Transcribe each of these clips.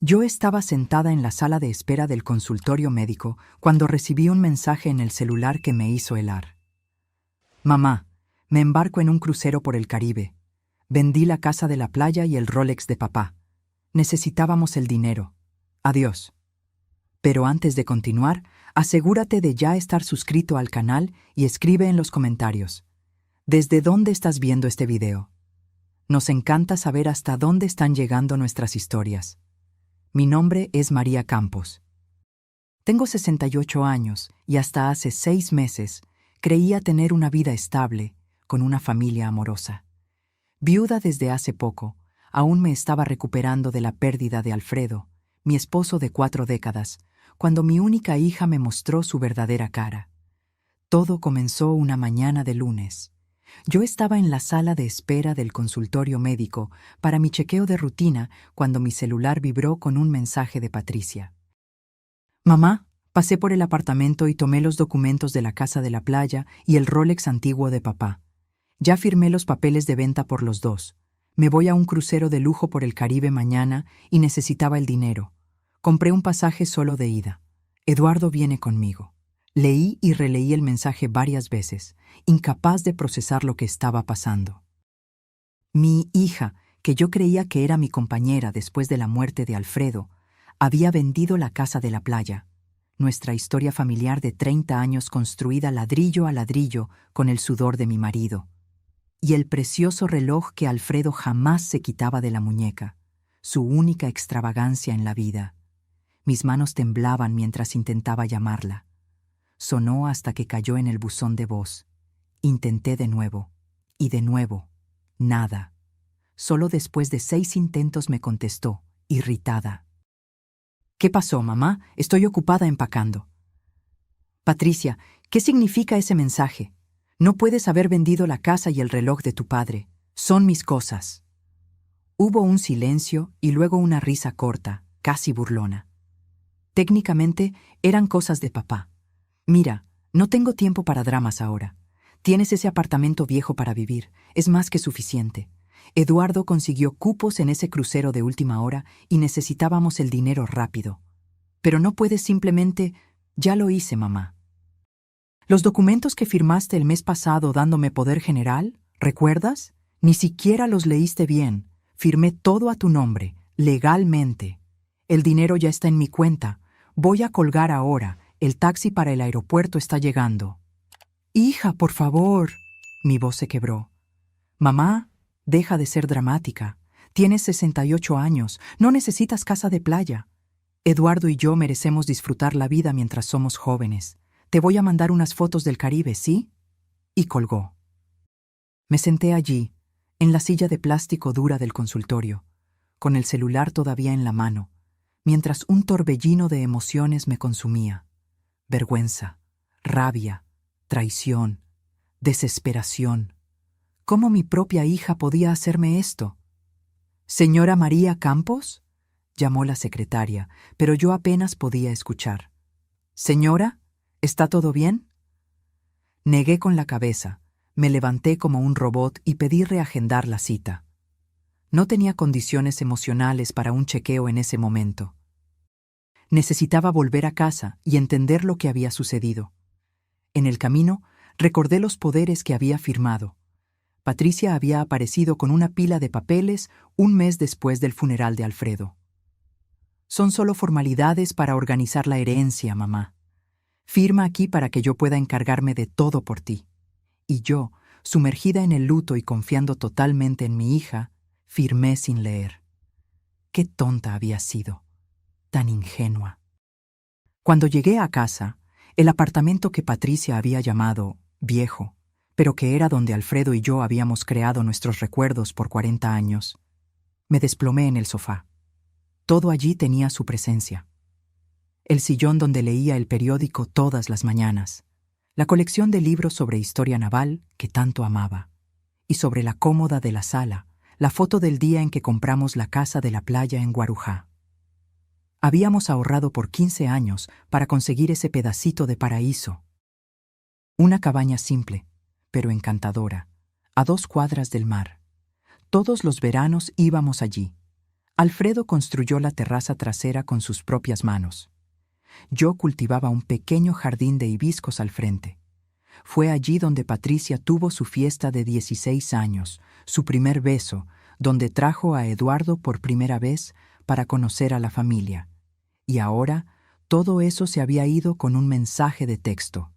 Yo estaba sentada en la sala de espera del consultorio médico cuando recibí un mensaje en el celular que me hizo helar. Mamá, me embarco en un crucero por el Caribe. Vendí la casa de la playa y el Rolex de papá. Necesitábamos el dinero. Adiós. Pero antes de continuar, asegúrate de ya estar suscrito al canal y escribe en los comentarios. ¿Desde dónde estás viendo este video? Nos encanta saber hasta dónde están llegando nuestras historias. Mi nombre es María Campos. Tengo 68 años y hasta hace 6 meses creía tener una vida estable, con una familia amorosa. Viuda desde hace poco, aún me estaba recuperando de la pérdida de Alfredo, mi esposo de 4 décadas, cuando mi única hija me mostró su verdadera cara. Todo comenzó una mañana de lunes. Yo estaba en la sala de espera del consultorio médico para mi chequeo de rutina cuando mi celular vibró con un mensaje de Patricia. Mamá, pasé por el apartamento y tomé los documentos de la casa de la playa y el Rolex antiguo de papá. Ya firmé los papeles de venta por los dos. Me voy a un crucero de lujo por el Caribe mañana y necesitaba el dinero. Compré un pasaje solo de ida. Eduardo viene conmigo. Leí y releí el mensaje varias veces, incapaz de procesar lo que estaba pasando. Mi hija, que yo creía que era mi compañera después de la muerte de Alfredo, había vendido la casa de la playa, nuestra historia familiar de 30 años construida ladrillo a ladrillo con el sudor de mi marido, y el precioso reloj que Alfredo jamás se quitaba de la muñeca, su única extravagancia en la vida. Mis manos temblaban mientras intentaba llamarla. Sonó hasta que cayó en el buzón de voz. Intenté de nuevo, y de nuevo, nada. Solo después de 6 intentos me contestó, irritada. ¿Qué pasó, mamá? Estoy ocupada empacando. Patricia, ¿qué significa ese mensaje? No puedes haber vendido la casa y el reloj de tu padre. Son mis cosas. Hubo un silencio y luego una risa corta, casi burlona. Técnicamente, eran cosas de papá. Mira, no tengo tiempo para dramas ahora. Tienes ese apartamento viejo para vivir. Es más que suficiente. Eduardo consiguió cupos en ese crucero de última hora y necesitábamos el dinero rápido. Pero no puedes simplemente... Ya lo hice, mamá. Los documentos que firmaste el mes pasado dándome poder general, ¿recuerdas? Ni siquiera los leíste bien. Firmé todo a tu nombre, legalmente. El dinero ya está en mi cuenta. Voy a colgar ahora. El taxi para el aeropuerto está llegando. Hija, por favor. Mi voz se quebró. Mamá, deja de ser dramática. Tienes 68 años. No necesitas casa de playa. Eduardo y yo merecemos disfrutar la vida mientras somos jóvenes. Te voy a mandar unas fotos del Caribe, ¿sí? Y colgó. Me senté allí, en la silla de plástico dura del consultorio, con el celular todavía en la mano, mientras un torbellino de emociones me consumía. Vergüenza, rabia, traición, desesperación. ¿Cómo mi propia hija podía hacerme esto? ¿Señora María Campos? Llamó la secretaria, pero yo apenas podía escuchar. ¿Señora? ¿Está todo bien? Negué con la cabeza, me levanté como un robot y pedí reagendar la cita. No tenía condiciones emocionales para un chequeo en ese momento. Necesitaba volver a casa y entender lo que había sucedido. En el camino, recordé los poderes que había firmado. Patricia había aparecido con una pila de papeles un mes después del funeral de Alfredo. Son solo formalidades para organizar la herencia, mamá. Firma aquí para que yo pueda encargarme de todo por ti. Y yo, sumergida en el luto y confiando totalmente en mi hija, firmé sin leer. Qué tonta había sido. Tan ingenua. Cuando llegué a casa, el apartamento que Patricia había llamado viejo, pero que era donde Alfredo y yo habíamos creado nuestros recuerdos por 40 años, me desplomé en el sofá. Todo allí tenía su presencia. El sillón donde leía el periódico todas las mañanas, la colección de libros sobre historia naval que tanto amaba, y sobre la cómoda de la sala, la foto del día en que compramos la casa de la playa en Guarujá. Habíamos ahorrado por 15 años para conseguir ese pedacito de paraíso. Una cabaña simple, pero encantadora, a 2 cuadras del mar. Todos los veranos íbamos allí. Alfredo construyó la terraza trasera con sus propias manos. Yo cultivaba un pequeño jardín de hibiscos al frente. Fue allí donde Patricia tuvo su fiesta de 16 años, su primer beso, donde trajo a Eduardo por primera vez para conocer a la familia. Y ahora, todo eso se había ido con un mensaje de texto,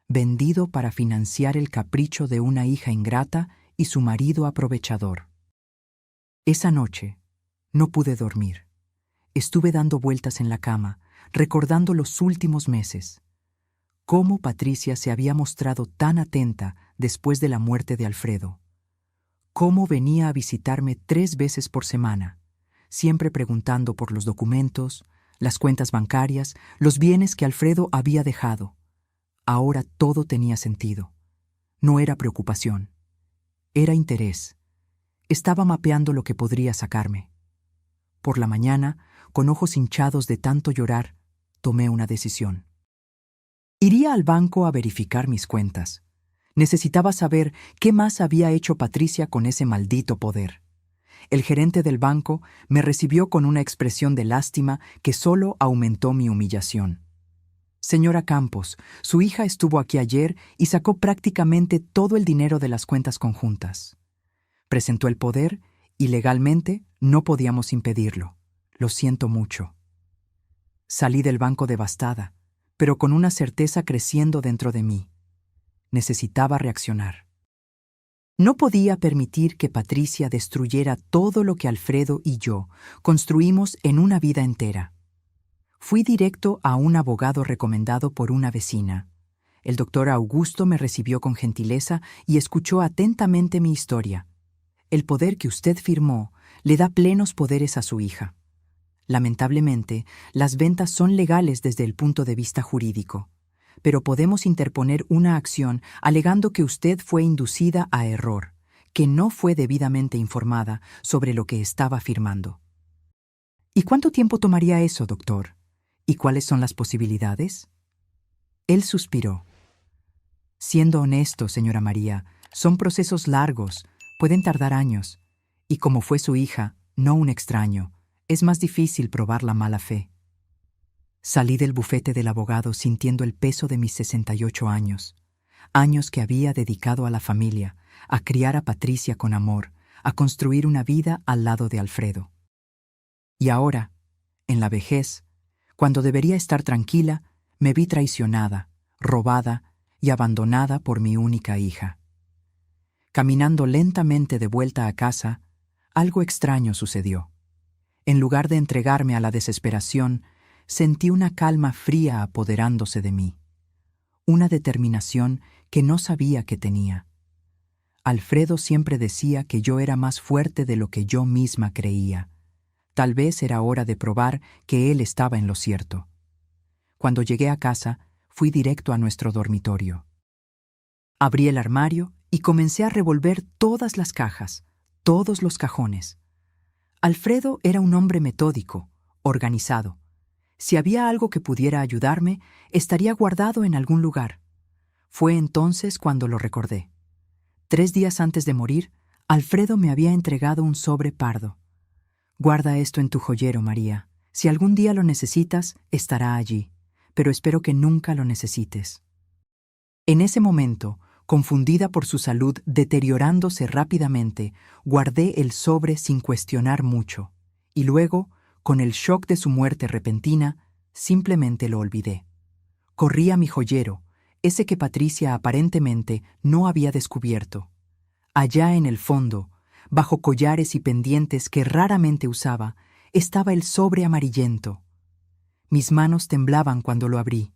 vendido para financiar el capricho de una hija ingrata y su marido aprovechador. Esa noche, no pude dormir. Estuve dando vueltas en la cama, recordando los últimos meses. Cómo Patricia se había mostrado tan atenta después de la muerte de Alfredo. Cómo venía a visitarme 3 veces por semana, siempre preguntando por los documentos, las cuentas bancarias, los bienes que Alfredo había dejado. Ahora todo tenía sentido. No era preocupación. Era interés. Estaba mapeando lo que podría sacarme. Por la mañana, con ojos hinchados de tanto llorar, tomé una decisión. Iría al banco a verificar mis cuentas. Necesitaba saber qué más había hecho Patricia con ese maldito poder. El gerente del banco me recibió con una expresión de lástima que solo aumentó mi humillación. Señora Campos, su hija estuvo aquí ayer y sacó prácticamente todo el dinero de las cuentas conjuntas. Presentó el poder y legalmente no podíamos impedirlo. Lo siento mucho. Salí del banco devastada, pero con una certeza creciendo dentro de mí. Necesitaba reaccionar. No podía permitir que Patricia destruyera todo lo que Alfredo y yo construimos en una vida entera. Fui directo a un abogado recomendado por una vecina. El doctor Augusto me recibió con gentileza y escuchó atentamente mi historia. El poder que usted firmó le da plenos poderes a su hija. Lamentablemente, las ventas son legales desde el punto de vista jurídico, pero podemos interponer una acción alegando que usted fue inducida a error, que no fue debidamente informada sobre lo que estaba firmando. ¿Y cuánto tiempo tomaría eso, doctor? ¿Y cuáles son las posibilidades? Él suspiró. Siendo honesto, señora María, son procesos largos, pueden tardar años, y como fue su hija, no un extraño, es más difícil probar la mala fe. Salí del bufete del abogado sintiendo el peso de mis 68 años, años que había dedicado a la familia, a criar a Patricia con amor, a construir una vida al lado de Alfredo. Y ahora, en la vejez, cuando debería estar tranquila, me vi traicionada, robada y abandonada por mi única hija. Caminando lentamente de vuelta a casa, algo extraño sucedió. En lugar de entregarme a la desesperación, sentí una calma fría apoderándose de mí, una determinación que no sabía que tenía. Alfredo siempre decía que yo era más fuerte de lo que yo misma creía. Tal vez era hora de probar que él estaba en lo cierto. Cuando llegué a casa, fui directo a nuestro dormitorio. Abrí el armario y comencé a revolver todas las cajas, todos los cajones. Alfredo era un hombre metódico, organizado. Si había algo que pudiera ayudarme, estaría guardado en algún lugar. Fue entonces cuando lo recordé. 3 días antes de morir, Alfredo me había entregado un sobre pardo. Guarda esto en tu joyero, María. Si algún día lo necesitas, estará allí, pero espero que nunca lo necesites. En ese momento, confundida por su salud deteriorándose rápidamente, guardé el sobre sin cuestionar mucho, y luego, con el shock de su muerte repentina, simplemente lo olvidé. Corrí a mi joyero, ese que Patricia aparentemente no había descubierto. Allá en el fondo, bajo collares y pendientes que raramente usaba, estaba el sobre amarillento. Mis manos temblaban cuando lo abrí.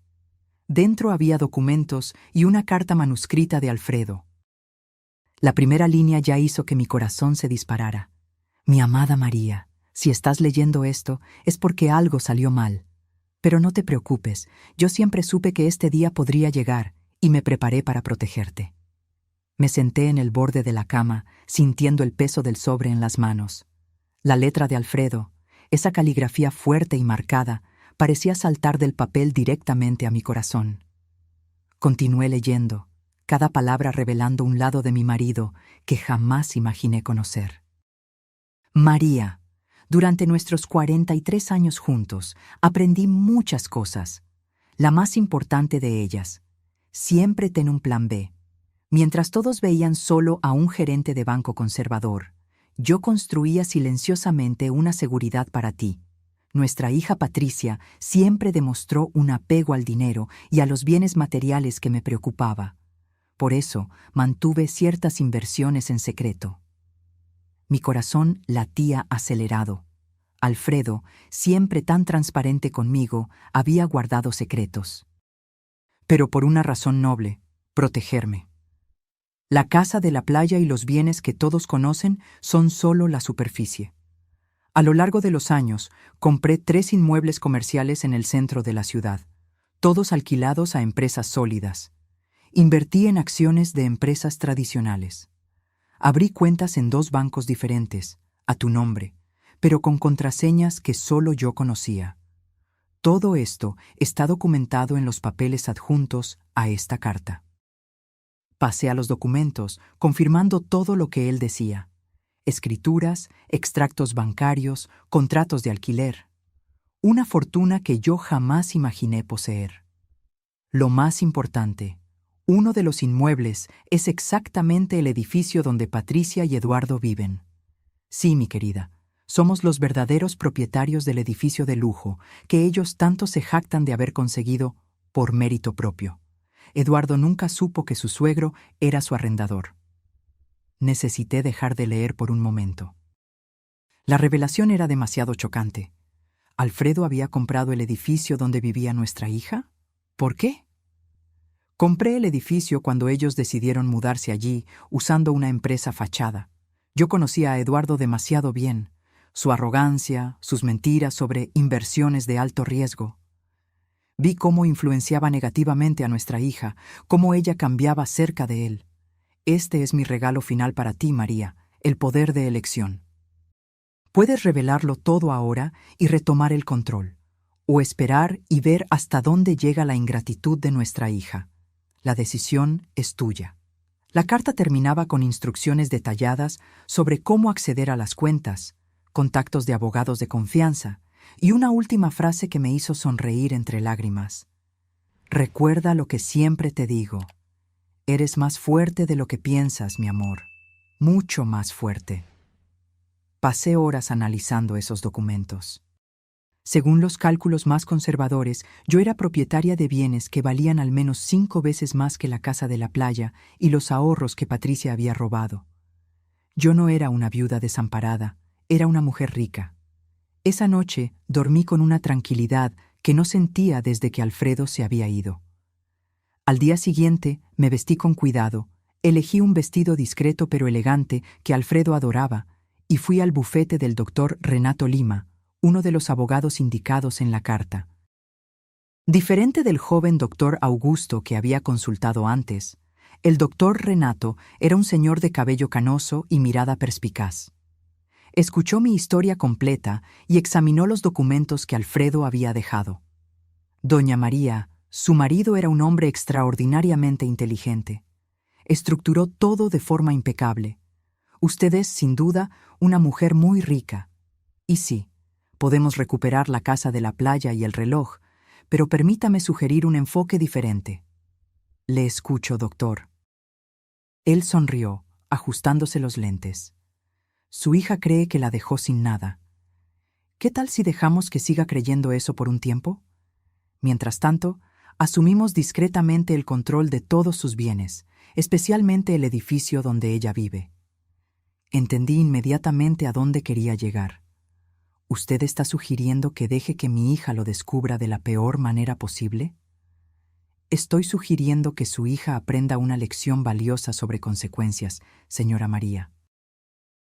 Dentro había documentos y una carta manuscrita de Alfredo. La primera línea ya hizo que mi corazón se disparara. Mi amada María, si estás leyendo esto, es porque algo salió mal. Pero no te preocupes, yo siempre supe que este día podría llegar y me preparé para protegerte. Me senté en el borde de la cama, sintiendo el peso del sobre en las manos. La letra de Alfredo, esa caligrafía fuerte y marcada, parecía saltar del papel directamente a mi corazón. Continué leyendo, cada palabra revelando un lado de mi marido que jamás imaginé conocer. María, Durante nuestros 43 años juntos, aprendí muchas cosas. La más importante de ellas: siempre ten un plan B. Mientras todos veían solo a un gerente de banco conservador, yo construía silenciosamente una seguridad para ti. Nuestra hija Patricia siempre demostró un apego al dinero y a los bienes materiales que me preocupaba. Por eso mantuve ciertas inversiones en secreto. Mi corazón latía acelerado. Alfredo, siempre tan transparente conmigo, había guardado secretos. Pero por una razón noble: protegerme. La casa de la playa y los bienes que todos conocen son solo la superficie. A lo largo de los años, compré 3 inmuebles comerciales en el centro de la ciudad, todos alquilados a empresas sólidas. Invertí en acciones de empresas tradicionales. Abrí cuentas en 2 bancos diferentes, a tu nombre, pero con contraseñas que solo yo conocía. Todo esto está documentado en los papeles adjuntos a esta carta. Pasé a los documentos, confirmando todo lo que él decía: escrituras, extractos bancarios, contratos de alquiler. Una fortuna que yo jamás imaginé poseer. Lo más importante: uno de los inmuebles es exactamente el edificio donde Patricia y Eduardo viven. Sí, mi querida, somos los verdaderos propietarios del edificio de lujo que ellos tanto se jactan de haber conseguido por mérito propio. Eduardo nunca supo que su suegro era su arrendador. Necesité dejar de leer por un momento. La revelación era demasiado chocante. ¿Alfredo había comprado el edificio donde vivía nuestra hija? ¿Por qué? Compré el edificio cuando ellos decidieron mudarse allí usando una empresa fachada. Yo conocía a Eduardo demasiado bien: su arrogancia, sus mentiras sobre inversiones de alto riesgo. Vi cómo influenciaba negativamente a nuestra hija, cómo ella cambiaba cerca de él. Este es mi regalo final para ti, María: el poder de elección. Puedes revelarlo todo ahora y retomar el control, o esperar y ver hasta dónde llega la ingratitud de nuestra hija. La decisión es tuya. La carta terminaba con instrucciones detalladas sobre cómo acceder a las cuentas, contactos de abogados de confianza, y una última frase que me hizo sonreír entre lágrimas: recuerda lo que siempre te digo. Eres más fuerte de lo que piensas, mi amor. Mucho más fuerte. Pasé horas analizando esos documentos. Según los cálculos más conservadores, yo era propietaria de bienes que valían al menos 5 veces más que la casa de la playa y los ahorros que Patricia había robado. Yo no era una viuda desamparada, era una mujer rica. Esa noche dormí con una tranquilidad que no sentía desde que Alfredo se había ido. Al día siguiente me vestí con cuidado, elegí un vestido discreto pero elegante que Alfredo adoraba y fui al bufete del doctor Renato Lima, uno de los abogados indicados en la carta. Diferente del joven doctor Augusto que había consultado antes, el doctor Renato era un señor de cabello canoso y mirada perspicaz. Escuchó mi historia completa y examinó los documentos que Alfredo había dejado. Doña María, su marido, era un hombre extraordinariamente inteligente. Estructuró todo de forma impecable. Usted es, sin duda, una mujer muy rica. Y sí, podemos recuperar la casa de la playa y el reloj, pero permítame sugerir un enfoque diferente. Le escucho, doctor. Él sonrió, ajustándose los lentes. Su hija cree que la dejó sin nada. ¿Qué tal si dejamos que siga creyendo eso por un tiempo? Mientras tanto, asumimos discretamente el control de todos sus bienes, especialmente el edificio donde ella vive. Entendí inmediatamente a dónde quería llegar. ¿Usted está sugiriendo que deje que mi hija lo descubra de la peor manera posible? Estoy sugiriendo que su hija aprenda una lección valiosa sobre consecuencias, señora María.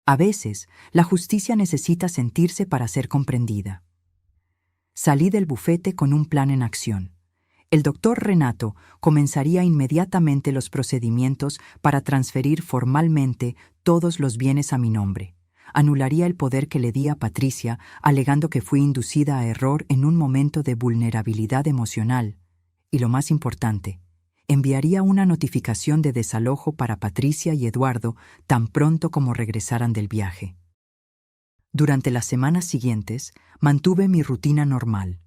A veces, la justicia necesita sentirse para ser comprendida. Salí del bufete con un plan en acción. El doctor Renato comenzaría inmediatamente los procedimientos para transferir formalmente todos los bienes a mi nombre. Anularía el poder que le di a Patricia, alegando que fui inducida a error en un momento de vulnerabilidad emocional. Y lo más importante, enviaría una notificación de desalojo para Patricia y Eduardo tan pronto como regresaran del viaje. Durante las semanas siguientes, mantuve mi rutina normal.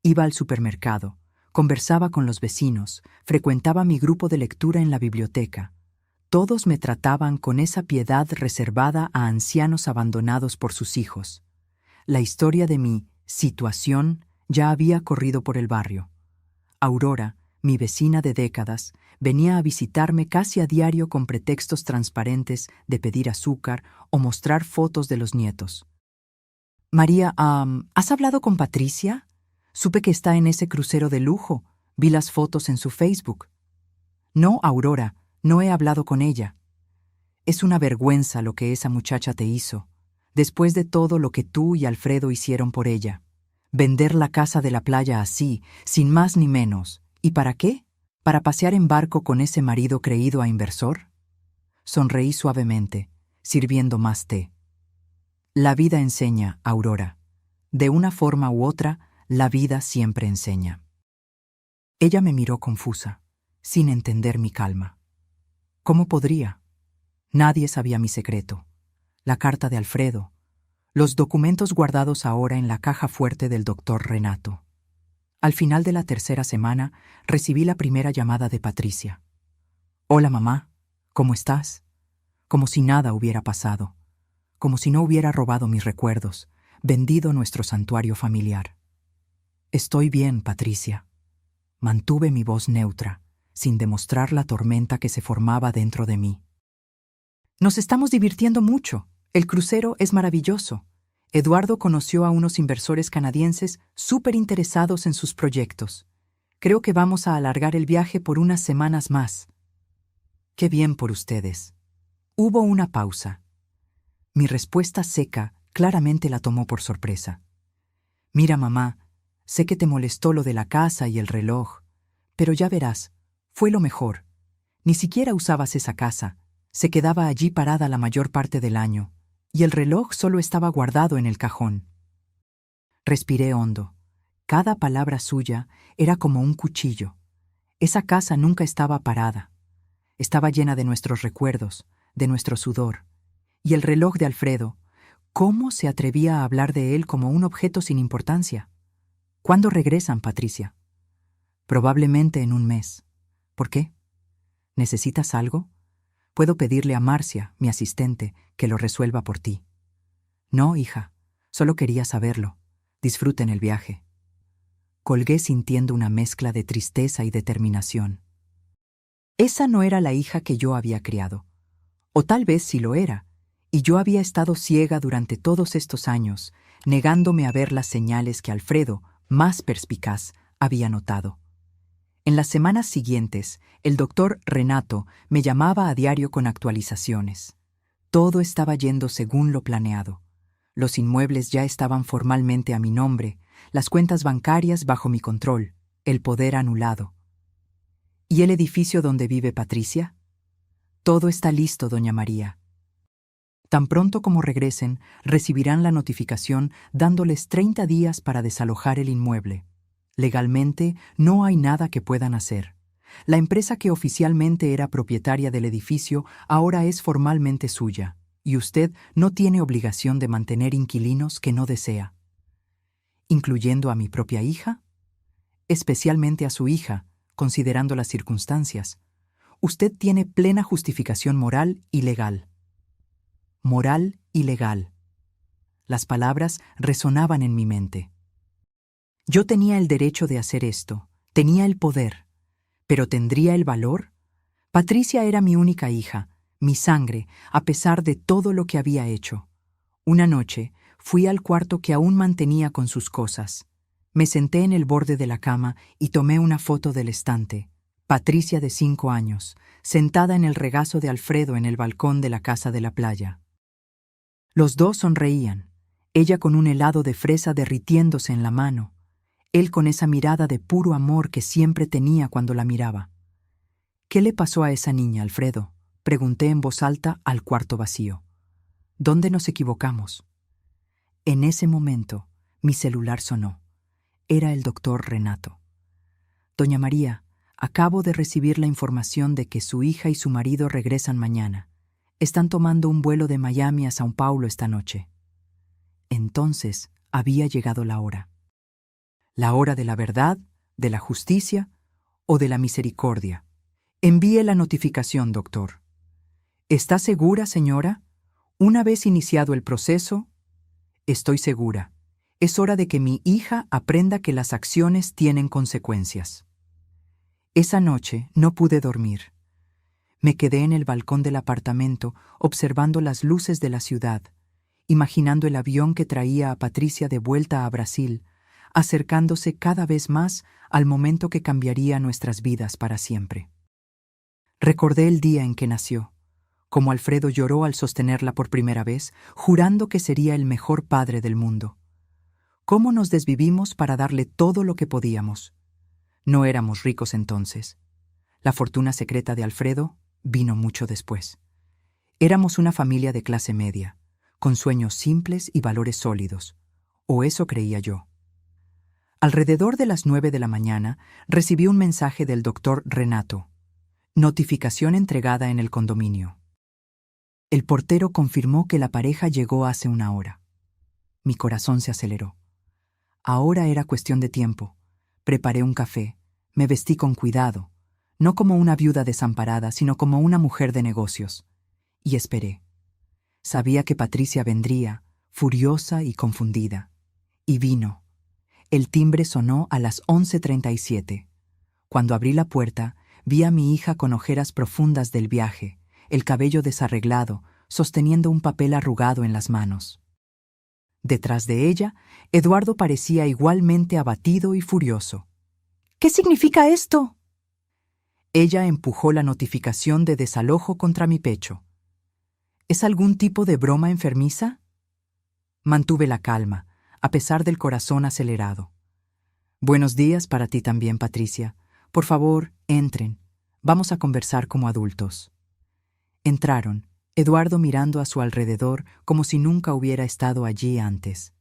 Iba al supermercado, conversaba con los vecinos, frecuentaba mi grupo de lectura en la biblioteca. Todos me trataban con esa piedad reservada a ancianos abandonados por sus hijos. La historia de mi situación ya había corrido por el barrio. Aurora, mi vecina de décadas, venía a visitarme casi a diario con pretextos transparentes de pedir azúcar o mostrar fotos de los nietos. María, ¿has hablado con Patricia? Supe que está en ese crucero de lujo. Vi las fotos en su Facebook. No, Aurora, no he hablado con ella. Es una vergüenza lo que esa muchacha te hizo, después de todo lo que tú y Alfredo hicieron por ella. Vender la casa de la playa así, sin más ni menos. ¿Y para qué? ¿Para pasear en barco con ese marido creído a inversor? Sonreí suavemente, sirviendo más té. La vida enseña, Aurora. De una forma u otra, la vida siempre enseña. Ella me miró confusa, sin entender mi calma. ¿Cómo podría? Nadie sabía mi secreto. La carta de Alfredo, los documentos guardados ahora en la caja fuerte del doctor Renato. Al final de la tercera semana, recibí la primera llamada de Patricia. Hola, mamá, ¿cómo estás? Como si nada hubiera pasado, como si no hubiera robado mis recuerdos, vendido nuestro santuario familiar. Estoy bien, Patricia. Mantuve mi voz neutra, sin demostrar la tormenta que se formaba dentro de mí. Nos estamos divirtiendo mucho. El crucero es maravilloso. Eduardo conoció a unos inversores canadienses súper interesados en sus proyectos. Creo que vamos a alargar el viaje por unas semanas más. Qué bien por ustedes. Hubo una pausa. Mi respuesta seca claramente la tomó por sorpresa. Mira, mamá, sé que te molestó lo de la casa y el reloj, pero ya verás, fue lo mejor. Ni siquiera usabas esa casa, se quedaba allí parada la mayor parte del año, y el reloj solo estaba guardado en el cajón. Respiré hondo. Cada palabra suya era como un cuchillo. Esa casa nunca estaba parada. Estaba llena de nuestros recuerdos, de nuestro sudor. Y el reloj de Alfredo, ¿cómo se atrevía a hablar de él como un objeto sin importancia? ¿Cuándo regresan, Patricia? Probablemente en un mes. ¿Por qué? ¿Necesitas algo? Puedo pedirle a Marcia, mi asistente, que lo resuelva por ti. No, hija, solo quería saberlo. Disfruten el viaje. Colgué sintiendo una mezcla de tristeza y determinación. Esa no era la hija que yo había criado. O tal vez sí lo era, y yo había estado ciega durante todos estos años, negándome a ver las señales que Alfredo, más perspicaz, había notado. En las semanas siguientes, el doctor Renato me llamaba a diario con actualizaciones. Todo estaba yendo según lo planeado. Los inmuebles ya estaban formalmente a mi nombre, las cuentas bancarias bajo mi control, el poder anulado. ¿Y el edificio donde vive Patricia? Todo está listo, doña María. Tan pronto como regresen, recibirán la notificación dándoles 30 días para desalojar el inmueble. Legalmente, no hay nada que puedan hacer. La empresa que oficialmente era propietaria del edificio ahora es formalmente suya, y usted no tiene obligación de mantener inquilinos que no desea. ¿Incluyendo a mi propia hija? Especialmente a su hija, considerando las circunstancias. Usted tiene plena justificación moral y legal. Moral y legal. Las palabras resonaban en mi mente. Yo tenía el derecho de hacer esto, tenía el poder, pero ¿tendría el valor? Patricia era mi única hija, mi sangre, a pesar de todo lo que había hecho. Una noche, fui al cuarto que aún mantenía con sus cosas. Me senté en el borde de la cama y tomé una foto del estante. Patricia de 5 años, sentada en el regazo de Alfredo en el balcón de la casa de la playa. Los dos sonreían, ella con un helado de fresa derritiéndose en la mano, él con esa mirada de puro amor que siempre tenía cuando la miraba. ¿Qué le pasó a esa niña, Alfredo?, pregunté en voz alta al cuarto vacío. ¿Dónde nos equivocamos? En ese momento, mi celular sonó. Era el doctor Renato. Doña María, acabo de recibir la información de que su hija y su marido regresan mañana. Están tomando un vuelo de Miami a São Paulo esta noche. Entonces había llegado la hora. La hora de la verdad, de la justicia o de la misericordia. Envíe la notificación, doctor. ¿Está segura, señora? Una vez iniciado el proceso, estoy segura. Es hora de que mi hija aprenda que las acciones tienen consecuencias. Esa noche no pude dormir. Me quedé en el balcón del apartamento observando las luces de la ciudad, imaginando el avión que traía a Patricia de vuelta a Brasil, acercándose cada vez más al momento que cambiaría nuestras vidas para siempre. Recordé el día en que nació, cómo Alfredo lloró al sostenerla por primera vez, jurando que sería el mejor padre del mundo. Cómo nos desvivimos para darle todo lo que podíamos. No éramos ricos entonces. La fortuna secreta de Alfredo vino mucho después. Éramos una familia de clase media, con sueños simples y valores sólidos, o eso creía yo. Alrededor de las 9 de la mañana recibí un mensaje del doctor Renato. Notificación entregada en el condominio. El portero confirmó que la pareja llegó hace una hora. Mi corazón se aceleró. Ahora era cuestión de tiempo. Preparé un café, me vestí con cuidado, no como una viuda desamparada, sino como una mujer de negocios. Y esperé. Sabía que Patricia vendría, furiosa y confundida. Y vino. El timbre sonó a las 11:37. Cuando abrí la puerta, vi a mi hija con ojeras profundas del viaje, el cabello desarreglado, sosteniendo un papel arrugado en las manos. Detrás de ella, Eduardo parecía igualmente abatido y furioso. ¿Qué significa esto? Ella empujó la notificación de desalojo contra mi pecho. ¿Es algún tipo de broma enfermiza? Mantuve la calma, a pesar del corazón acelerado. Buenos días para ti también, Patricia. Por favor, entren. Vamos a conversar como adultos. Entraron, Eduardo mirando a su alrededor como si nunca hubiera estado allí antes.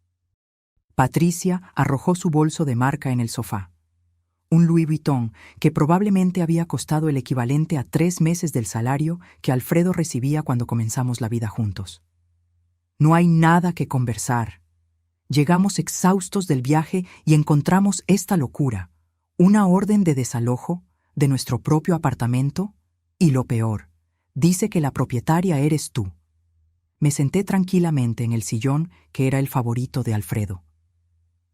Patricia arrojó su bolso de marca en el sofá. Un Louis Vuitton que probablemente había costado el equivalente a 3 meses del salario que Alfredo recibía cuando comenzamos la vida juntos. No hay nada que conversar. Llegamos exhaustos del viaje y encontramos esta locura, una orden de desalojo de nuestro propio apartamento y lo peor, dice que la propietaria eres tú. Me senté tranquilamente en el sillón que era el favorito de Alfredo.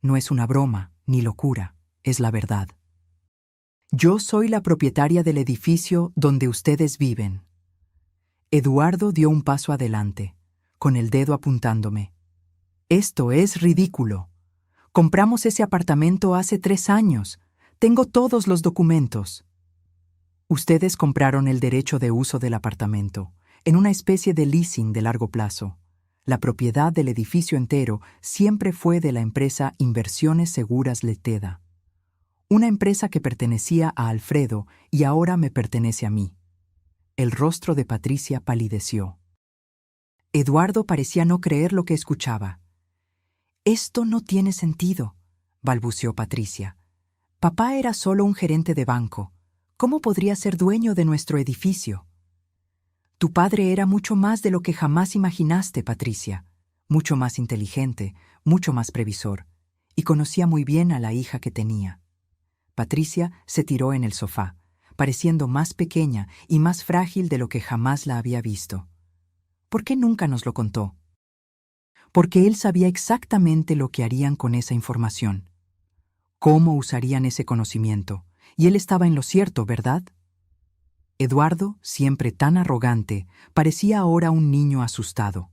No es una broma ni locura, es la verdad. Yo soy la propietaria del edificio donde ustedes viven. Eduardo dio un paso adelante, con el dedo apuntándome. Esto es ridículo. Compramos ese apartamento hace 3 años. Tengo todos los documentos. Ustedes compraron el derecho de uso del apartamento, en una especie de leasing de largo plazo. La propiedad del edificio entero siempre fue de la empresa Inversiones Seguras Leteda. Una empresa que pertenecía a Alfredo y ahora me pertenece a mí. El rostro de Patricia palideció. Eduardo parecía no creer lo que escuchaba. «Esto no tiene sentido», balbuceó Patricia. «Papá era solo un gerente de banco. ¿Cómo podría ser dueño de nuestro edificio?» «Tu padre era mucho más de lo que jamás imaginaste, Patricia. Mucho más inteligente, mucho más previsor. Y conocía muy bien a la hija que tenía». Patricia se tiró en el sofá, pareciendo más pequeña y más frágil de lo que jamás la había visto. ¿Por qué nunca nos lo contó? Porque él sabía exactamente lo que harían con esa información. Cómo usarían ese conocimiento. Y él estaba en lo cierto, ¿verdad? Eduardo, siempre tan arrogante, parecía ahora un niño asustado.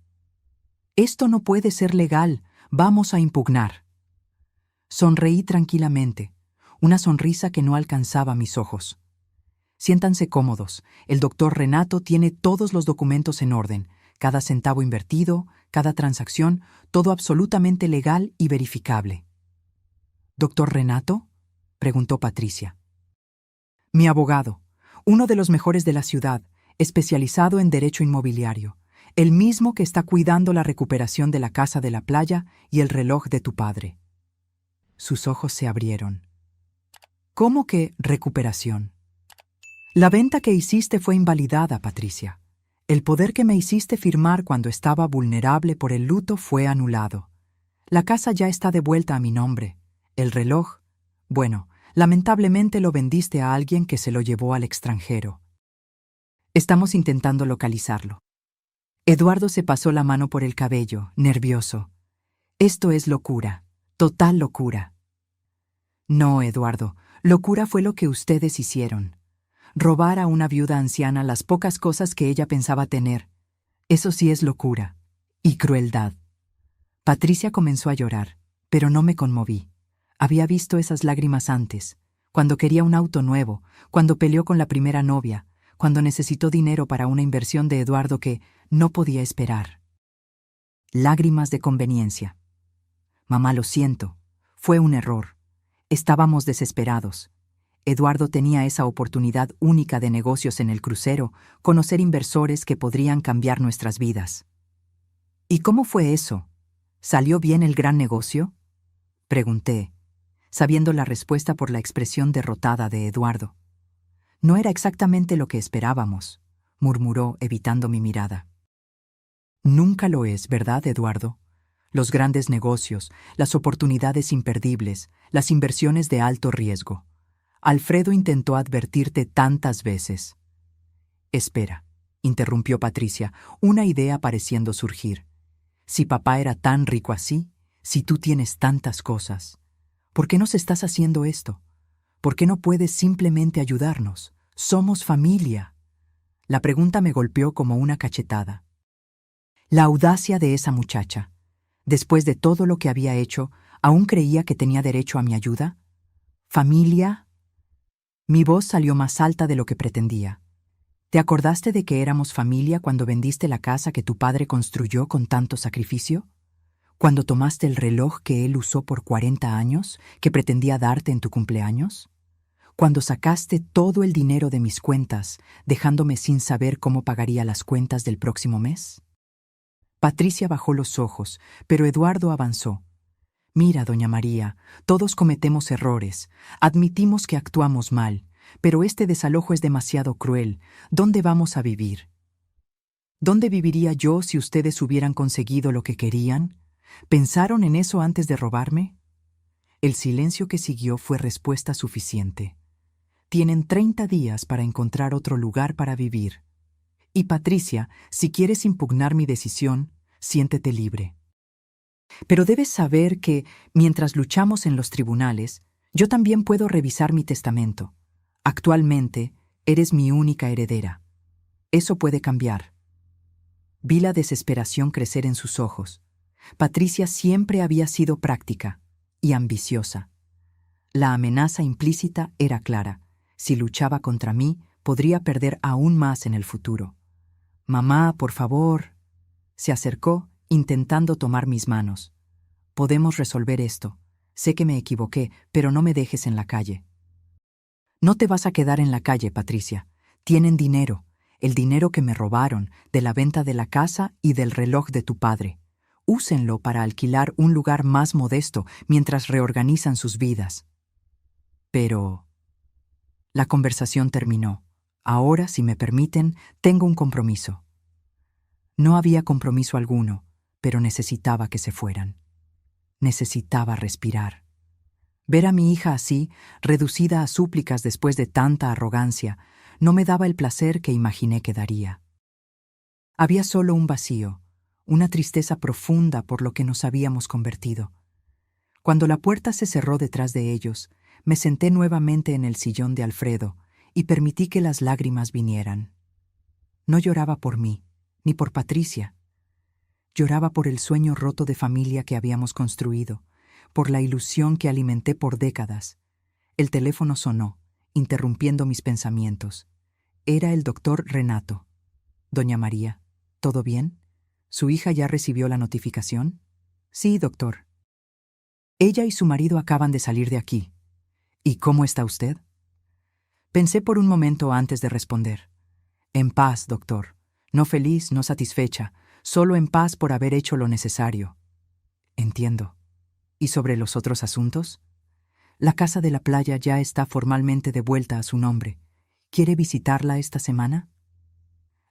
«Esto no puede ser legal. Vamos a impugnar». Sonreí tranquilamente. Una sonrisa que no alcanzaba mis ojos. Siéntanse cómodos. El doctor Renato tiene todos los documentos en orden, cada centavo invertido, cada transacción, todo absolutamente legal y verificable. ¿Doctor Renato?, preguntó Patricia. Mi abogado, uno de los mejores de la ciudad, especializado en derecho inmobiliario, el mismo que está cuidando la recuperación de la casa de la playa y el reloj de tu padre. Sus ojos se abrieron. ¿Cómo que recuperación? La venta que hiciste fue invalidada, Patricia. El poder que me hiciste firmar cuando estaba vulnerable por el luto fue anulado. La casa ya está de vuelta a mi nombre. El reloj, bueno, lamentablemente lo vendiste a alguien que se lo llevó al extranjero. Estamos intentando localizarlo. Eduardo se pasó la mano por el cabello, nervioso. Esto es locura, total locura. No, Eduardo, locura fue lo que ustedes hicieron. Robar a una viuda anciana las pocas cosas que ella pensaba tener. Eso sí es locura. Y crueldad. Patricia comenzó a llorar, pero no me conmoví. Había visto esas lágrimas antes, cuando quería un auto nuevo, cuando peleó con la primera novia, cuando necesitó dinero para una inversión de Eduardo que no podía esperar. Lágrimas de conveniencia. Mamá, lo siento. Fue un error. Estábamos desesperados. Eduardo tenía esa oportunidad única de negocios en el crucero, conocer inversores que podrían cambiar nuestras vidas. ¿Y cómo fue eso? ¿Salió bien el gran negocio? Pregunté, sabiendo la respuesta por la expresión derrotada de Eduardo. No era exactamente lo que esperábamos, murmuró, evitando mi mirada. Nunca lo es, ¿verdad, Eduardo? Los grandes negocios, las oportunidades imperdibles, las inversiones de alto riesgo. Alfredo intentó advertirte tantas veces. Espera, interrumpió Patricia, una idea pareciendo surgir. Si papá era tan rico así, si tú tienes tantas cosas, ¿por qué nos estás haciendo esto? ¿Por qué no puedes simplemente ayudarnos? Somos familia. La pregunta me golpeó como una cachetada. La audacia de esa muchacha. Después de todo lo que había hecho, ¿aún creía que tenía derecho a mi ayuda? ¿Familia? Mi voz salió más alta de lo que pretendía. ¿Te acordaste de que éramos familia cuando vendiste la casa que tu padre construyó con tanto sacrificio? ¿Cuando tomaste el reloj que él usó por 40 años, que pretendía darte en tu cumpleaños? ¿Cuando sacaste todo el dinero de mis cuentas, dejándome sin saber cómo pagaría las cuentas del próximo mes? Patricia bajó los ojos, pero Eduardo avanzó. Mira, doña María, todos cometemos errores, admitimos que actuamos mal, pero este desalojo es demasiado cruel. ¿Dónde vamos a vivir? ¿Dónde viviría yo si ustedes hubieran conseguido lo que querían? ¿Pensaron en eso antes de robarme? El silencio que siguió fue respuesta suficiente. Tienen 30 días para encontrar otro lugar para vivir. Y Patricia, si quieres impugnar mi decisión, siéntete libre. Pero debes saber que, mientras luchamos en los tribunales, yo también puedo revisar mi testamento. Actualmente, eres mi única heredera. Eso puede cambiar. Vi la desesperación crecer en sus ojos. Patricia siempre había sido práctica y ambiciosa. La amenaza implícita era clara. Si luchaba contra mí, podría perder aún más en el futuro. Mamá, por favor. Se acercó, intentando tomar mis manos. Podemos resolver esto. Sé que me equivoqué, pero no me dejes en la calle. No te vas a quedar en la calle, Patricia. Tienen dinero, el dinero que me robaron, de la venta de la casa y del reloj de tu padre. Úsenlo para alquilar un lugar más modesto mientras reorganizan sus vidas. Pero... La conversación terminó. Ahora, si me permiten, tengo un compromiso. No había compromiso alguno, pero necesitaba que se fueran. Necesitaba respirar. Ver a mi hija así, reducida a súplicas después de tanta arrogancia, no me daba el placer que imaginé que daría. Había solo un vacío, una tristeza profunda por lo que nos habíamos convertido. Cuando la puerta se cerró detrás de ellos, me senté nuevamente en el sillón de Alfredo y permití que las lágrimas vinieran. No lloraba por mí, ni por Patricia. Lloraba por el sueño roto de familia que habíamos construido, por la ilusión que alimenté por décadas. El teléfono sonó, interrumpiendo mis pensamientos. Era el doctor Renato. Doña María, ¿todo bien? ¿Su hija ya recibió la notificación? Sí, doctor. Ella y su marido acaban de salir de aquí. ¿Y cómo está usted? Pensé por un momento antes de responder. En paz, doctor. No feliz, no satisfecha, solo en paz por haber hecho lo necesario. Entiendo. ¿Y sobre los otros asuntos? La casa de la playa ya está formalmente de vuelta a su nombre. ¿Quiere visitarla esta semana?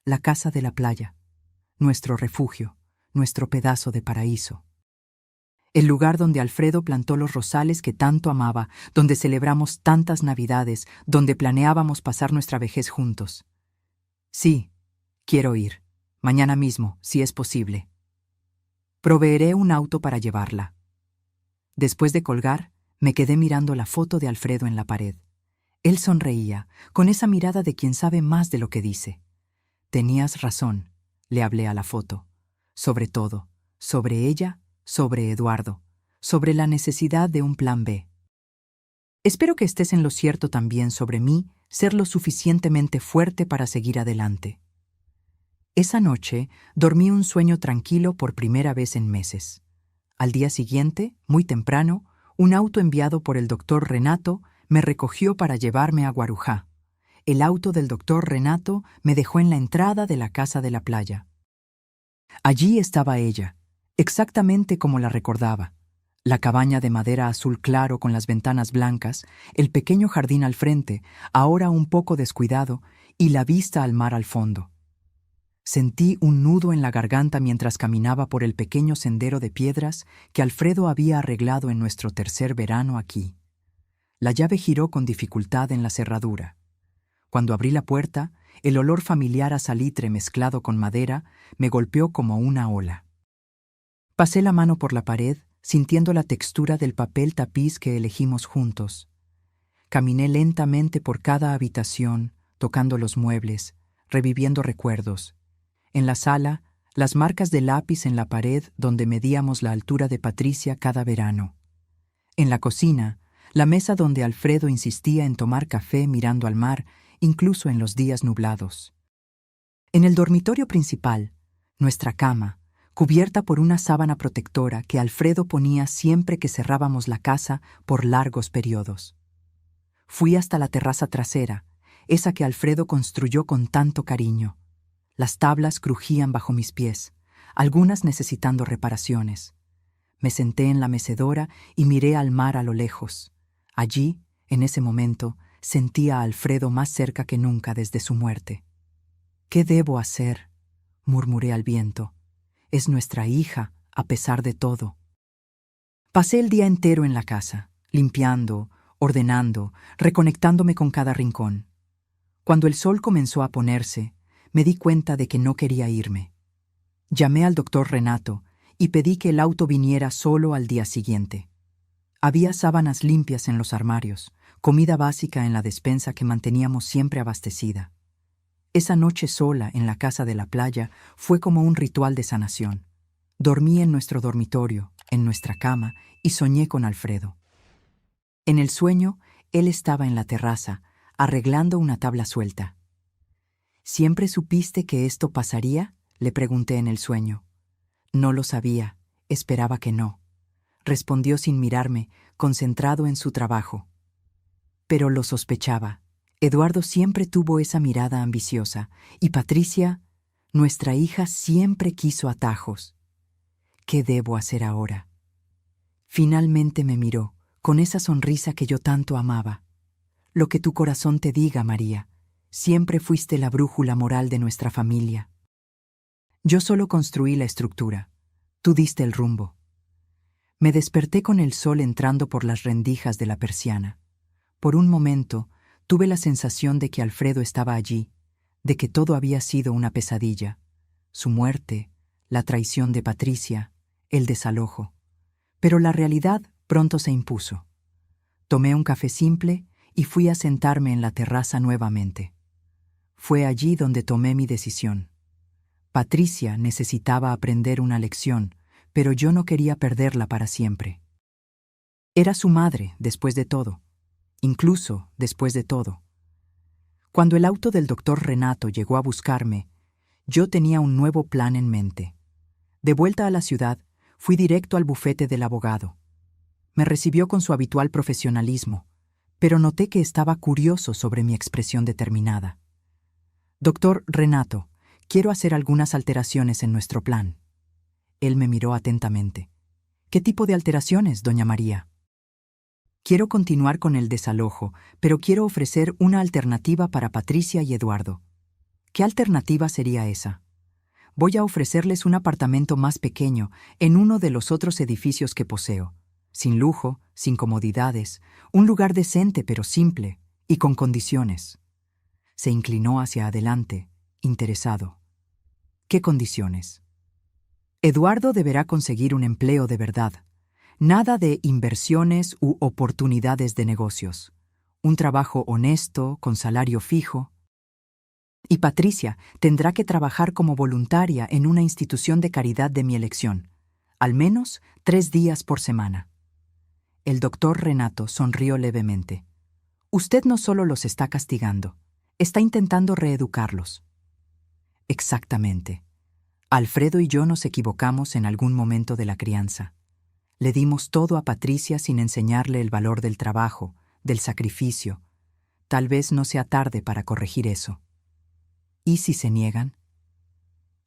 La casa de la playa. Nuestro refugio, nuestro pedazo de paraíso. El lugar donde Alfredo plantó los rosales que tanto amaba, donde celebramos tantas Navidades, donde planeábamos pasar nuestra vejez juntos. Sí, quiero ir. Mañana mismo, si es posible. Proveeré un auto para llevarla. Después de colgar, me quedé mirando la foto de Alfredo en la pared. Él sonreía, con esa mirada de quien sabe más de lo que dice. Tenías razón, le hablé a la foto. Sobre todo, sobre ella, sobre Eduardo, sobre la necesidad de un plan B. Espero que estés en lo cierto también sobre mí, ser lo suficientemente fuerte para seguir adelante. Esa noche dormí un sueño tranquilo por primera vez en meses. Al día siguiente, muy temprano, un auto enviado por el doctor Renato me recogió para llevarme a Guarujá. El auto del doctor Renato me dejó en la entrada de la casa de la playa. Allí estaba ella, exactamente como la recordaba. La cabaña de madera azul claro con las ventanas blancas, el pequeño jardín al frente, ahora un poco descuidado, y la vista al mar al fondo. Sentí un nudo en la garganta mientras caminaba por el pequeño sendero de piedras que Alfredo había arreglado en nuestro tercer verano aquí. La llave giró con dificultad en la cerradura. Cuando abrí la puerta, el olor familiar a salitre mezclado con madera me golpeó como una ola. Pasé la mano por la pared, sintiendo la textura del papel tapiz que elegimos juntos. Caminé lentamente por cada habitación, tocando los muebles, reviviendo recuerdos. En la sala, las marcas de lápiz en la pared donde medíamos la altura de Patricia cada verano. En la cocina, la mesa donde Alfredo insistía en tomar café mirando al mar, incluso en los días nublados. En el dormitorio principal, nuestra cama, cubierta por una sábana protectora que Alfredo ponía siempre que cerrábamos la casa por largos periodos. Fui hasta la terraza trasera, esa que Alfredo construyó con tanto cariño. Las tablas crujían bajo mis pies, algunas necesitando reparaciones. Me senté en la mecedora y miré al mar a lo lejos. Allí, en ese momento, sentía a Alfredo más cerca que nunca desde su muerte. «¿Qué debo hacer?», murmuré al viento. «Es nuestra hija, a pesar de todo». Pasé el día entero en la casa, limpiando, ordenando, reconectándome con cada rincón. Cuando el sol comenzó a ponerse, me di cuenta de que no quería irme. Llamé al doctor Renato y pedí que el auto viniera solo al día siguiente. Había sábanas limpias en los armarios, comida básica en la despensa que manteníamos siempre abastecida. Esa noche sola en la casa de la playa fue como un ritual de sanación. Dormí en nuestro dormitorio, en nuestra cama, y soñé con Alfredo. En el sueño, él estaba en la terraza, arreglando una tabla suelta. «¿Siempre supiste que esto pasaría?», le pregunté en el sueño. «No lo sabía, esperaba que no», respondió sin mirarme, concentrado en su trabajo. Pero lo sospechaba. Eduardo siempre tuvo esa mirada ambiciosa, y Patricia, nuestra hija, siempre quiso atajos. ¿Qué debo hacer ahora? Finalmente me miró, con esa sonrisa que yo tanto amaba. «Lo que tu corazón te diga, María. Siempre fuiste la brújula moral de nuestra familia. Yo solo construí la estructura. Tú diste el rumbo». Me desperté con el sol entrando por las rendijas de la persiana. Por un momento, tuve la sensación de que Alfredo estaba allí, de que todo había sido una pesadilla. Su muerte, la traición de Patricia, el desalojo. Pero la realidad pronto se impuso. Tomé un café simple y fui a sentarme en la terraza nuevamente. Fue allí donde tomé mi decisión. Patricia necesitaba aprender una lección, pero yo no quería perderla para siempre. Era su madre, después de todo. Incluso después de todo. Cuando el auto del doctor Renato llegó a buscarme, yo tenía un nuevo plan en mente. De vuelta a la ciudad, fui directo al bufete del abogado. Me recibió con su habitual profesionalismo, pero noté que estaba curioso sobre mi expresión determinada. «Doctor Renato, quiero hacer algunas alteraciones en nuestro plan». Él me miró atentamente. «¿Qué tipo de alteraciones, doña María?». «Quiero continuar con el desalojo, pero quiero ofrecer una alternativa para Patricia y Eduardo». «¿Qué alternativa sería esa?». Voy a ofrecerles un apartamento más pequeño en uno de los otros edificios que poseo, sin lujo, sin comodidades, un lugar decente pero simple y con condiciones. Se inclinó hacia adelante, interesado. ¿Qué condiciones? Eduardo deberá conseguir un empleo de verdad. Nada de inversiones u oportunidades de negocios. Un trabajo honesto, con salario fijo. Y Patricia tendrá que trabajar como voluntaria en una institución de caridad de mi elección, al menos 3 días por semana. El doctor Renato sonrió levemente. Usted no solo los está castigando, está intentando reeducarlos. Exactamente. Alfredo y yo nos equivocamos en algún momento de la crianza. Le dimos todo a Patricia sin enseñarle el valor del trabajo, del sacrificio. Tal vez no sea tarde para corregir eso. ¿Y si se niegan?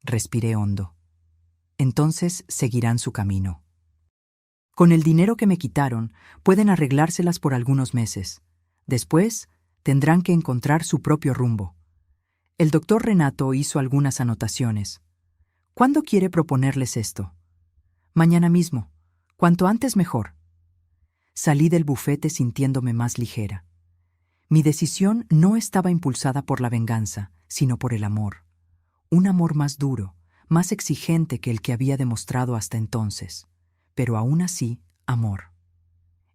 Respiré hondo. Entonces seguirán su camino. Con el dinero que me quitaron, pueden arreglárselas por algunos meses. Después, tendrán que encontrar su propio rumbo. El doctor Renato hizo algunas anotaciones. ¿Cuándo quiere proponerles esto? Mañana mismo. Cuanto antes mejor. Salí del bufete sintiéndome más ligera. Mi decisión no estaba impulsada por la venganza, sino por el amor. Un amor más duro, más exigente que el que había demostrado hasta entonces, pero aún así, amor.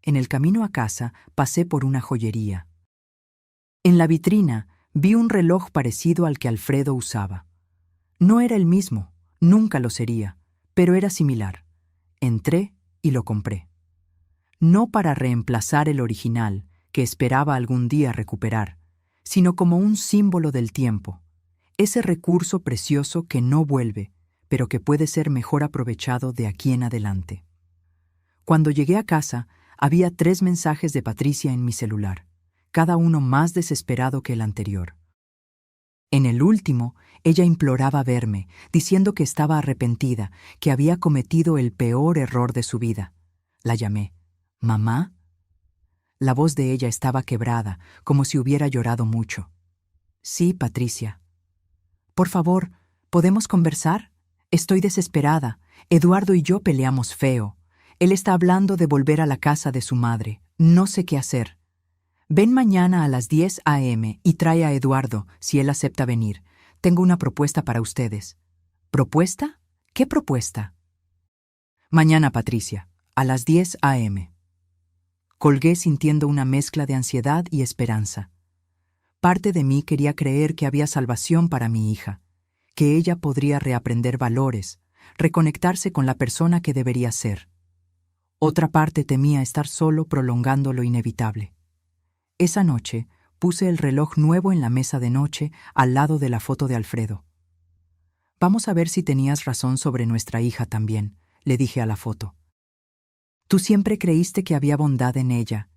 En el camino a casa pasé por una joyería. En la vitrina vi un reloj parecido al que Alfredo usaba. No era el mismo, nunca lo sería, pero era similar. Entré y lo compré. No para reemplazar el original, que esperaba algún día recuperar, sino como un símbolo del tiempo, ese recurso precioso que no vuelve, pero que puede ser mejor aprovechado de aquí en adelante. Cuando llegué a casa, había 3 mensajes de Patricia en mi celular, cada uno más desesperado que el anterior. En el último, ella imploraba verme, diciendo que estaba arrepentida, que había cometido el peor error de su vida. La llamé. ¿Mamá? La voz de ella estaba quebrada, como si hubiera llorado mucho. Sí, Patricia. Por favor, ¿podemos conversar? Estoy desesperada. Eduardo y yo peleamos feo. Él está hablando de volver a la casa de su madre. No sé qué hacer. Ven mañana a las 10 a.m. y trae a Eduardo, si él acepta venir. Tengo una propuesta para ustedes. ¿Propuesta? ¿Qué propuesta? Mañana, Patricia, a las 10 a.m. Colgué sintiendo una mezcla de ansiedad y esperanza. Parte de mí quería creer que había salvación para mi hija, que ella podría reaprender valores, reconectarse con la persona que debería ser. Otra parte temía estar solo prolongando lo inevitable. Esa noche puse el reloj nuevo en la mesa de noche al lado de la foto de Alfredo. Vamos a ver si tenías razón sobre nuestra hija también, le dije a la foto. Tú siempre creíste que había bondad en ella,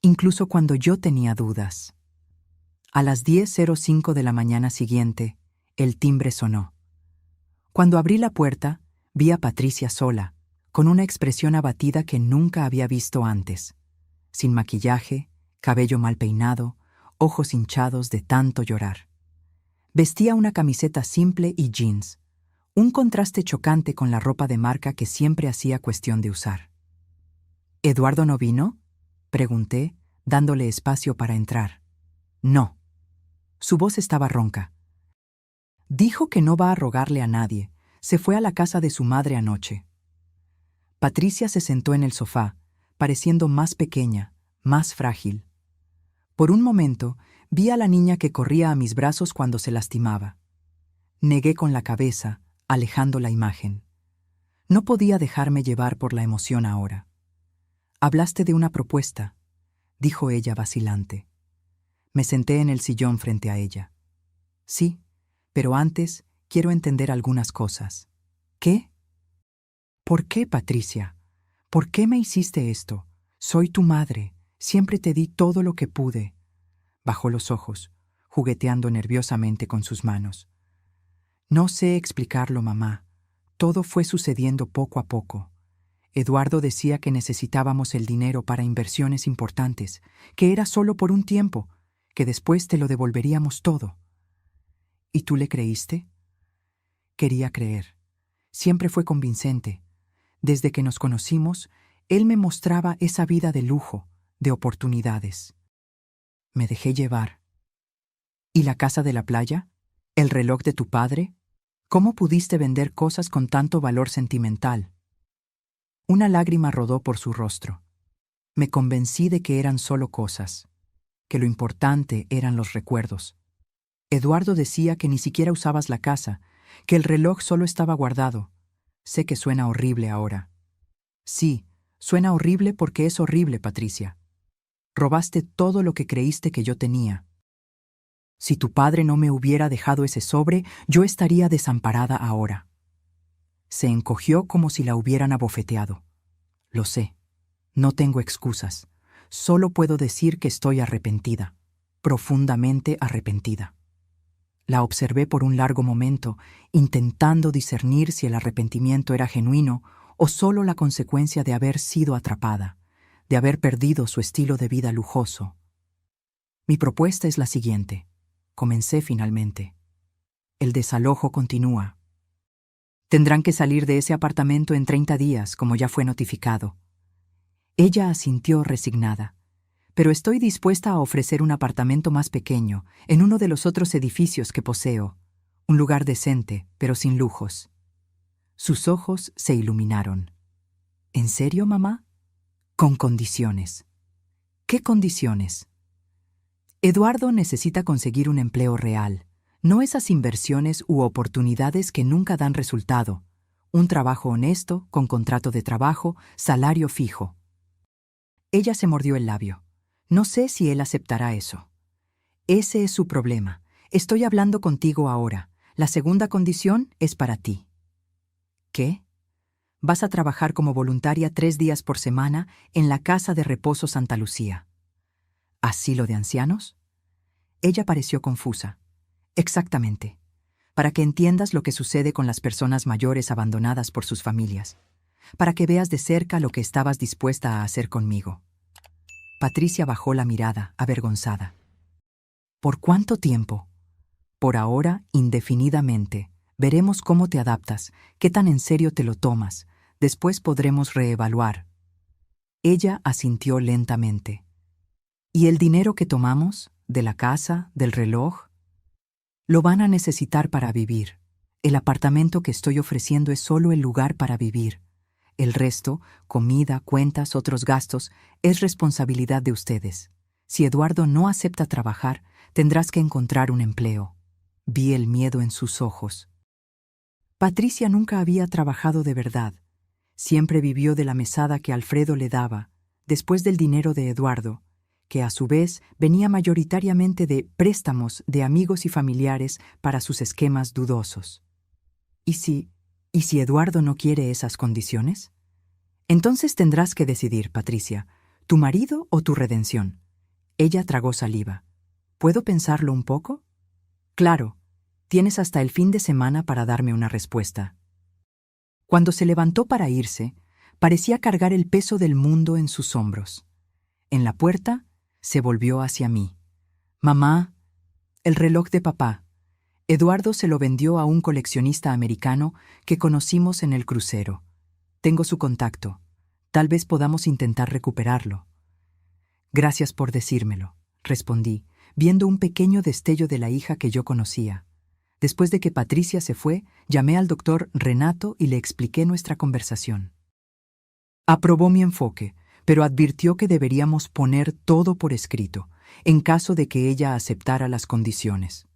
incluso cuando yo tenía dudas. A las 10:05 de la mañana siguiente, el timbre sonó. Cuando abrí la puerta, vi a Patricia sola, con una expresión abatida que nunca había visto antes. Sin maquillaje, cabello mal peinado, ojos hinchados de tanto llorar. Vestía una camiseta simple y jeans, un contraste chocante con la ropa de marca que siempre hacía cuestión de usar. ¿Eduardo no vino?, pregunté, dándole espacio para entrar. No. Su voz estaba ronca. Dijo que no va a rogarle a nadie. Se fue a la casa de su madre anoche. Patricia se sentó en el sofá, pareciendo más pequeña, más frágil. Por un momento, vi a la niña que corría a mis brazos cuando se lastimaba. Negué con la cabeza, alejando la imagen. No podía dejarme llevar por la emoción ahora. Hablaste de una propuesta, dijo ella vacilante. Me senté en el sillón frente a ella. Sí, pero antes quiero entender algunas cosas. ¿Qué? ¿Por qué, Patricia? ¿Por qué me hiciste esto? Soy tu madre. Siempre te di todo lo que pude. Bajó los ojos, jugueteando nerviosamente con sus manos. No sé explicarlo, mamá. Todo fue sucediendo poco a poco. Eduardo decía que necesitábamos el dinero para inversiones importantes, que era solo por un tiempo, que después te lo devolveríamos todo. ¿Y tú le creíste? Quería creer. Siempre fue convincente. Desde que nos conocimos, él me mostraba esa vida de lujo, de oportunidades. Me dejé llevar. ¿Y la casa de la playa? ¿El reloj de tu padre? ¿Cómo pudiste vender cosas con tanto valor sentimental? Una lágrima rodó por su rostro. Me convencí de que eran solo cosas, que lo importante eran los recuerdos. Eduardo decía que ni siquiera usabas la casa, que el reloj solo estaba guardado. Sé que suena horrible ahora. Sí, suena horrible porque es horrible, Patricia. Robaste todo lo que creíste que yo tenía. Si tu padre no me hubiera dejado ese sobre, yo estaría desamparada ahora. Se encogió como si la hubieran abofeteado. Lo sé. No tengo excusas. Solo puedo decir que estoy arrepentida. Profundamente arrepentida. La observé por un largo momento, intentando discernir si el arrepentimiento era genuino o solo la consecuencia de haber sido atrapada, de haber perdido su estilo de vida lujoso. Mi propuesta es la siguiente. Comencé finalmente. El desalojo continúa. Tendrán que salir de ese apartamento en 30 días, como ya fue notificado. Ella asintió resignada. Pero estoy dispuesta a ofrecer un apartamento más pequeño, en uno de los otros edificios que poseo. Un lugar decente, pero sin lujos. Sus ojos se iluminaron. ¿En serio, mamá? Con condiciones. ¿Qué condiciones? Eduardo necesita conseguir un empleo real, no esas inversiones u oportunidades que nunca dan resultado. Un trabajo honesto, con contrato de trabajo, salario fijo. Ella se mordió el labio. No sé si él aceptará eso. Ese es su problema. Estoy hablando contigo ahora. La segunda condición es para ti. ¿Qué? Vas a trabajar como voluntaria 3 días por semana en la Casa de Reposo Santa Lucía. ¿Asilo de ancianos? Ella pareció confusa. Exactamente. Para que entiendas lo que sucede con las personas mayores abandonadas por sus familias. Para que veas de cerca lo que estabas dispuesta a hacer conmigo. Patricia bajó la mirada, avergonzada. ¿Por cuánto tiempo? Por ahora, indefinidamente. Veremos cómo te adaptas, qué tan en serio te lo tomas. Después podremos reevaluar. Ella asintió lentamente. ¿Y el dinero que tomamos? ¿De la casa? ¿Del reloj? Lo van a necesitar para vivir. El apartamento que estoy ofreciendo es solo el lugar para vivir. El resto, comida, cuentas, otros gastos, es responsabilidad de ustedes. Si Eduardo no acepta trabajar, tendrás que encontrar un empleo. Vi el miedo en sus ojos. Patricia nunca había trabajado de verdad. Siempre vivió de la mesada que Alfredo le daba, después del dinero de Eduardo, que a su vez venía mayoritariamente de préstamos de amigos y familiares para sus esquemas dudosos. ¿Y si Eduardo no quiere esas condiciones? Entonces tendrás que decidir, Patricia, ¿tu marido o tu redención? Ella tragó saliva. ¿Puedo pensarlo un poco? Claro, tienes hasta el fin de semana para darme una respuesta. Cuando se levantó para irse, parecía cargar el peso del mundo en sus hombros. En la puerta, se volvió hacia mí. Mamá, el reloj de papá. Eduardo se lo vendió a un coleccionista americano que conocimos en el crucero. Tengo su contacto. Tal vez podamos intentar recuperarlo. Gracias por decírmelo, respondí, viendo un pequeño destello de la hija que yo conocía. Después de que Patricia se fue, llamé al doctor Renato y le expliqué nuestra conversación. Aprobó mi enfoque, pero advirtió que deberíamos poner todo por escrito, en caso de que ella aceptara las condiciones.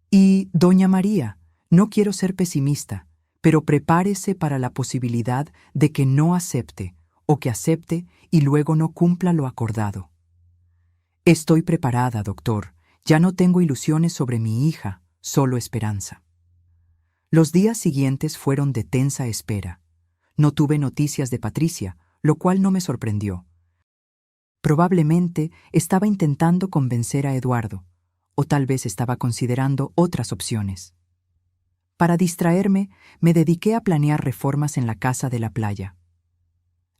Y, doña María, no quiero ser pesimista, pero prepárese para la posibilidad de que no acepte, o que acepte y luego no cumpla lo acordado. Estoy preparada, doctor. Ya no tengo ilusiones sobre mi hija, solo esperanza. Los días siguientes fueron de tensa espera. No tuve noticias de Patricia, lo cual no me sorprendió. Probablemente estaba intentando convencer a Eduardo, o tal vez estaba considerando otras opciones. Para distraerme, me dediqué a planear reformas en la casa de la playa.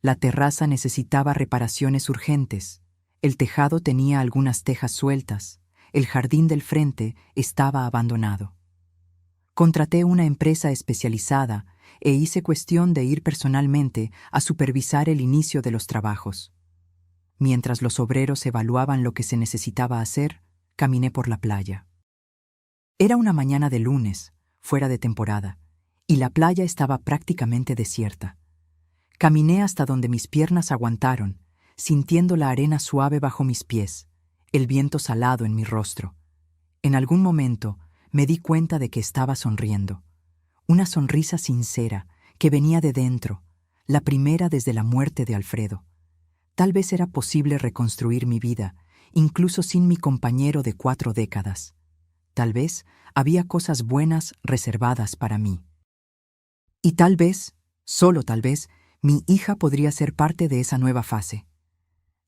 La terraza necesitaba reparaciones urgentes, el tejado tenía algunas tejas sueltas, el jardín del frente estaba abandonado. Contraté una empresa especializada e hice cuestión de ir personalmente a supervisar el inicio de los trabajos. Mientras los obreros evaluaban lo que se necesitaba hacer, caminé por la playa. Era una mañana de lunes, fuera de temporada, y la playa estaba prácticamente desierta. Caminé hasta donde mis piernas aguantaron, sintiendo la arena suave bajo mis pies, el viento salado en mi rostro. En algún momento me di cuenta de que estaba sonriendo. Una sonrisa sincera que venía de dentro, la primera desde la muerte de Alfredo. Tal vez era posible reconstruir mi vida, incluso sin mi compañero de 4 décadas. Tal vez había cosas buenas reservadas para mí. Y tal vez, solo tal vez, mi hija podría ser parte de esa nueva fase.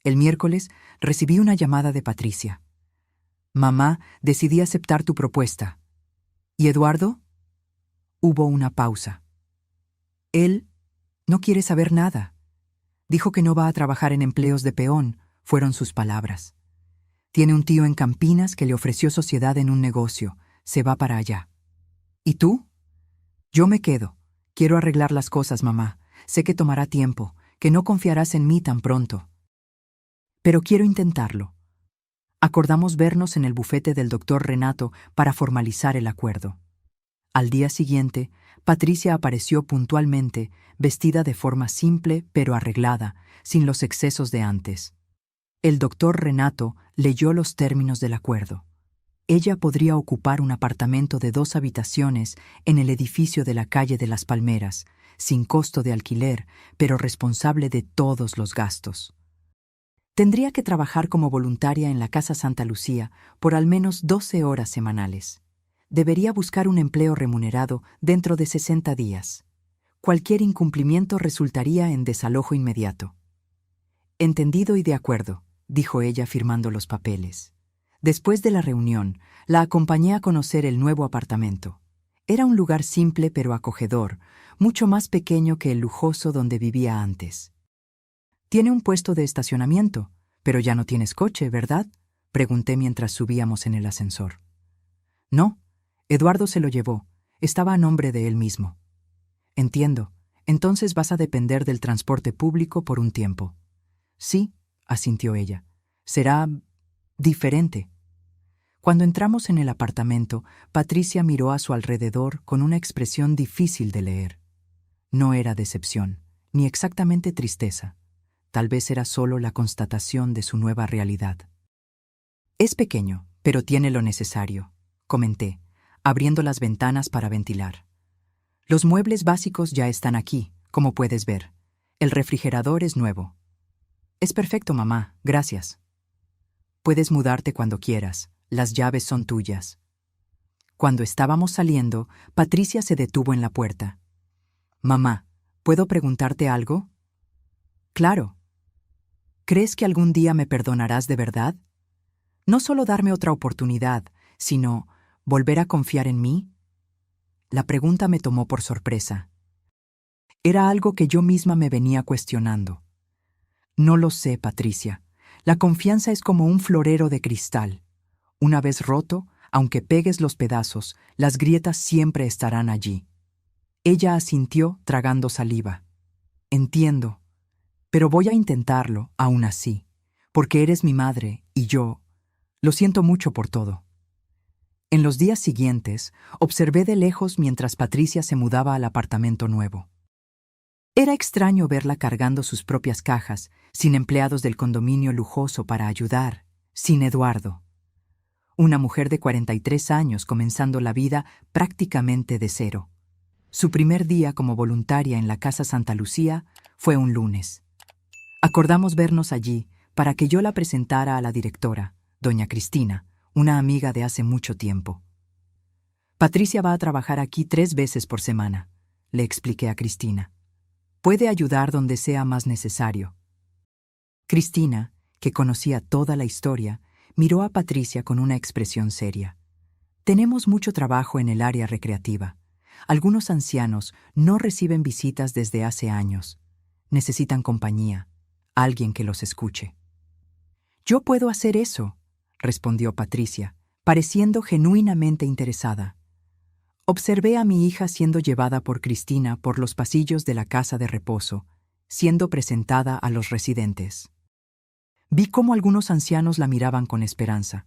El miércoles recibí una llamada de Patricia. Mamá, decidí aceptar tu propuesta. ¿Y Eduardo? Hubo una pausa. Él no quiere saber nada. Dijo que no va a trabajar en empleos de peón, fueron sus palabras. Tiene un tío en Campinas que le ofreció sociedad en un negocio. Se va para allá. ¿Y tú? Yo me quedo. Quiero arreglar las cosas, mamá. Sé que tomará tiempo, que no confiarás en mí tan pronto. Pero quiero intentarlo. Acordamos vernos en el bufete del doctor Renato para formalizar el acuerdo. Al día siguiente, Patricia apareció puntualmente, vestida de forma simple pero arreglada, sin los excesos de antes. El doctor Renato leyó los términos del acuerdo. Ella podría ocupar un apartamento de 2 habitaciones en el edificio de la calle de las Palmeras, sin costo de alquiler, pero responsable de todos los gastos. Tendría que trabajar como voluntaria en la Casa Santa Lucía por al menos 12 horas semanales. Debería buscar un empleo remunerado dentro de 60 días. Cualquier incumplimiento resultaría en desalojo inmediato. Entendido y de acuerdo, dijo ella firmando los papeles. Después de la reunión, la acompañé a conocer el nuevo apartamento. Era un lugar simple pero acogedor, mucho más pequeño que el lujoso donde vivía antes. «Tiene un puesto de estacionamiento, pero ya no tienes coche, ¿verdad?», pregunté mientras subíamos en el ascensor. «No, Eduardo se lo llevó. Estaba a nombre de él mismo». «Entiendo. Entonces vas a depender del transporte público por un tiempo». «Sí», asintió ella. «Será diferente». Cuando entramos en el apartamento, Patricia miró a su alrededor con una expresión difícil de leer. No era decepción, ni exactamente tristeza. Tal vez era solo la constatación de su nueva realidad. «Es pequeño, pero tiene lo necesario», comenté, abriendo las ventanas para ventilar. «Los muebles básicos ya están aquí, como puedes ver. El refrigerador es nuevo». «Es perfecto, mamá, gracias». «Puedes mudarte cuando quieras. Las llaves son tuyas». Cuando estábamos saliendo, Patricia se detuvo en la puerta. «Mamá, ¿puedo preguntarte algo?» «Claro». «¿Crees que algún día me perdonarás de verdad? No solo darme otra oportunidad, sino volver a confiar en mí». La pregunta me tomó por sorpresa. Era algo que yo misma me venía cuestionando. «No lo sé, Patricia. La confianza es como un florero de cristal. Una vez roto, aunque pegues los pedazos, las grietas siempre estarán allí». Ella asintió tragando saliva. «Entiendo, pero voy a intentarlo, aún así, porque eres mi madre y yo lo siento mucho por todo». En los días siguientes, observé de lejos mientras Patricia se mudaba al apartamento nuevo. Era extraño verla cargando sus propias cajas, sin empleados del condominio lujoso para ayudar, sin Eduardo. Una mujer de 43 años comenzando la vida prácticamente de cero. Su primer día como voluntaria en la Casa Santa Lucía fue un lunes. Acordamos vernos allí para que yo la presentara a la directora, doña Cristina, una amiga de hace mucho tiempo. «Patricia va a trabajar aquí 3 veces por semana», le expliqué a Cristina. «Puede ayudar donde sea más necesario». Cristina, que conocía toda la historia, miró a Patricia con una expresión seria. «Tenemos mucho trabajo en el área recreativa. Algunos ancianos no reciben visitas desde hace años. Necesitan compañía, alguien que los escuche». «Yo puedo hacer eso», respondió Patricia, pareciendo genuinamente interesada. Observé a mi hija siendo llevada por Cristina por los pasillos de la casa de reposo, siendo presentada a los residentes. Vi cómo algunos ancianos la miraban con esperanza.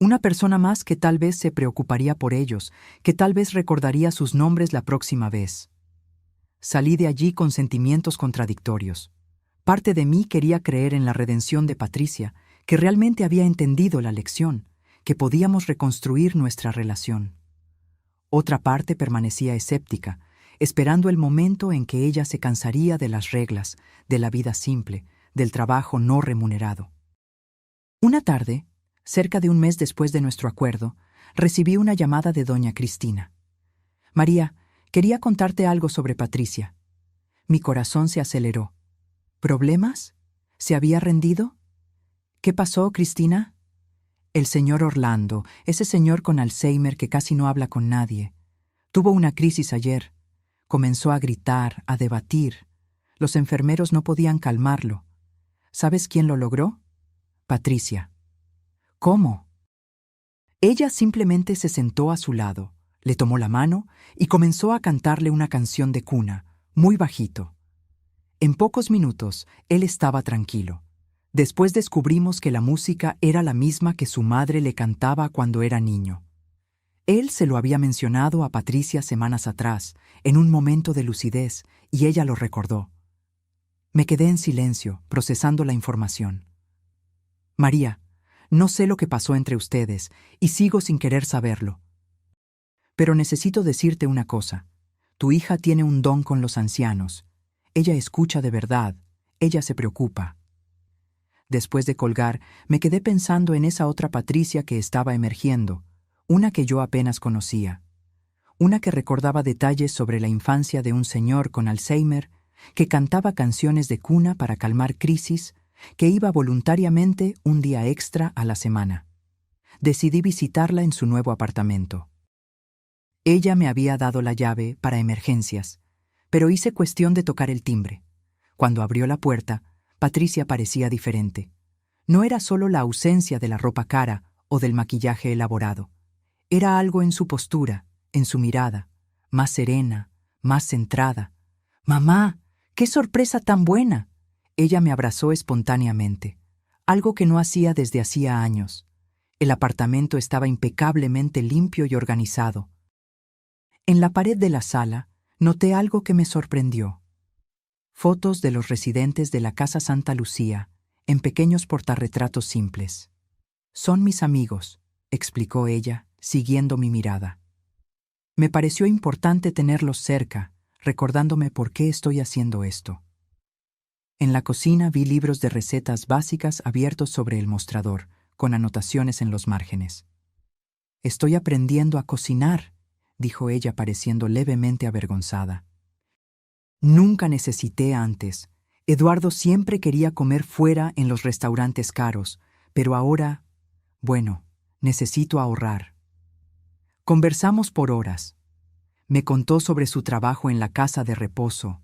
Una persona más que tal vez se preocuparía por ellos, que tal vez recordaría sus nombres la próxima vez. Salí de allí con sentimientos contradictorios. Parte de mí quería creer en la redención de Patricia, que realmente había entendido la lección, que podíamos reconstruir nuestra relación. Otra parte permanecía escéptica, esperando el momento en que ella se cansaría de las reglas, de la vida simple, del trabajo no remunerado. Una tarde, cerca de un mes después de nuestro acuerdo, recibí una llamada de doña Cristina. María, quería contarte algo sobre Patricia. Mi corazón se aceleró. ¿Problemas? ¿Se había rendido? ¿Qué pasó, Cristina? El señor Orlando, ese señor con Alzheimer que casi no habla con nadie. Tuvo una crisis ayer. Comenzó a gritar, a debatir. Los enfermeros no podían calmarlo. ¿Sabes quién lo logró? Patricia. ¿Cómo? Ella simplemente se sentó a su lado, le tomó la mano y comenzó a cantarle una canción de cuna, muy bajito. En pocos minutos, él estaba tranquilo. Después descubrimos que la música era la misma que su madre le cantaba cuando era niño. Él se lo había mencionado a Patricia semanas atrás, en un momento de lucidez, y ella lo recordó. Me quedé en silencio, procesando la información. María, no sé lo que pasó entre ustedes, y sigo sin querer saberlo. Pero necesito decirte una cosa. Tu hija tiene un don con los ancianos. Ella escucha de verdad, ella se preocupa. Después de colgar, me quedé pensando en esa otra Patricia que estaba emergiendo, una que yo apenas conocía. Una que recordaba detalles sobre la infancia de un señor con Alzheimer, que cantaba canciones de cuna para calmar crisis, que iba voluntariamente un día extra a la semana. Decidí visitarla en su nuevo apartamento. Ella me había dado la llave para emergencias, pero hice cuestión de tocar el timbre. Cuando abrió la puerta, Patricia parecía diferente. No era solo la ausencia de la ropa cara o del maquillaje elaborado. Era algo en su postura, en su mirada, más serena, más centrada. «Mamá, qué sorpresa tan buena». Ella me abrazó espontáneamente, algo que no hacía desde hacía años. El apartamento estaba impecablemente limpio y organizado. En la pared de la sala noté algo que me sorprendió. Fotos de los residentes de la Casa Santa Lucía, en pequeños portarretratos simples. «Son mis amigos», explicó ella, siguiendo mi mirada. Me pareció importante tenerlos cerca, recordándome por qué estoy haciendo esto. En la cocina vi libros de recetas básicas abiertos sobre el mostrador, con anotaciones en los márgenes. «Estoy aprendiendo a cocinar», dijo ella pareciendo levemente avergonzada. Nunca necesité antes. Eduardo siempre quería comer fuera en los restaurantes caros, pero ahora, bueno, necesito ahorrar. Conversamos por horas. Me contó sobre su trabajo en la casa de reposo,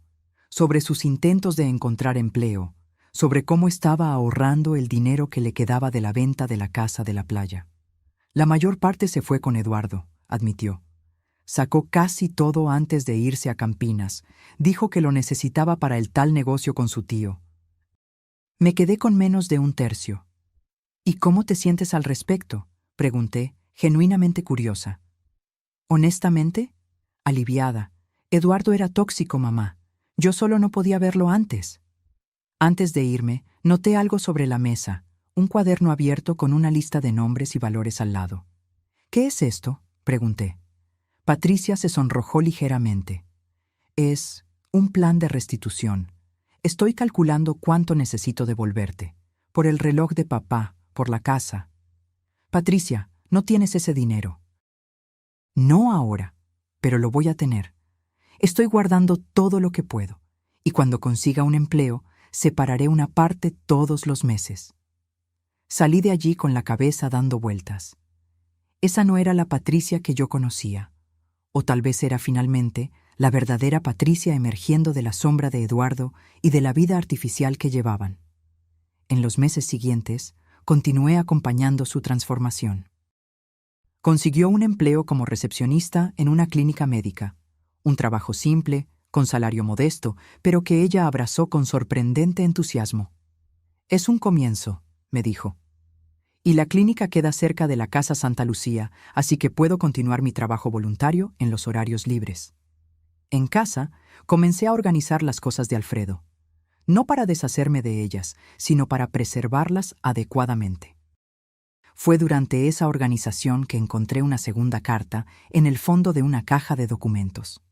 sobre sus intentos de encontrar empleo, sobre cómo estaba ahorrando el dinero que le quedaba de la venta de la casa de la playa. La mayor parte se fue con Eduardo, admitió. Sacó casi todo antes de irse a Campinas. Dijo que lo necesitaba para el tal negocio con su tío. Me quedé con menos de un tercio. «¿Y cómo te sientes al respecto?», pregunté, genuinamente curiosa. Honestamente, aliviada. Eduardo era tóxico, mamá. Yo solo no podía verlo antes. Antes de irme, noté algo sobre la mesa, un cuaderno abierto con una lista de nombres y valores al lado. «¿Qué es esto?», pregunté. Patricia se sonrojó ligeramente. «Es un plan de restitución. Estoy calculando cuánto necesito devolverte. Por el reloj de papá, por la casa. Patricia, no tienes ese dinero». «No ahora, pero lo voy a tener. Estoy guardando todo lo que puedo, y cuando consiga un empleo, separaré una parte todos los meses». Salí de allí con la cabeza dando vueltas. Esa no era la Patricia que yo conocía. O tal vez era finalmente la verdadera Patricia emergiendo de la sombra de Eduardo y de la vida artificial que llevaban. En los meses siguientes, continué acompañando su transformación. Consiguió un empleo como recepcionista en una clínica médica, un trabajo simple, con salario modesto, pero que ella abrazó con sorprendente entusiasmo. «Es un comienzo», me dijo. «Y la clínica queda cerca de la Casa Santa Lucía, así que puedo continuar mi trabajo voluntario en los horarios libres». En casa, comencé a organizar las cosas de Alfredo, no para deshacerme de ellas, sino para preservarlas adecuadamente. Fue durante esa organización que encontré una segunda carta en el fondo de una caja de documentos.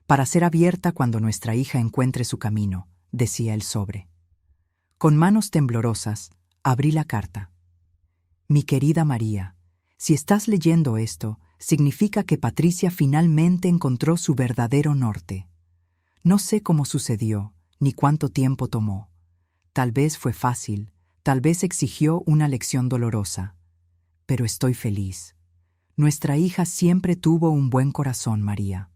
«Para ser abierta cuando nuestra hija encuentre su camino», decía el sobre. Con manos temblorosas, abrí la carta. «Mi querida María, si estás leyendo esto, significa que Patricia finalmente encontró su verdadero norte. No sé cómo sucedió, ni cuánto tiempo tomó. Tal vez fue fácil, tal vez exigió una lección dolorosa. Pero estoy feliz. Nuestra hija siempre tuvo un buen corazón, María».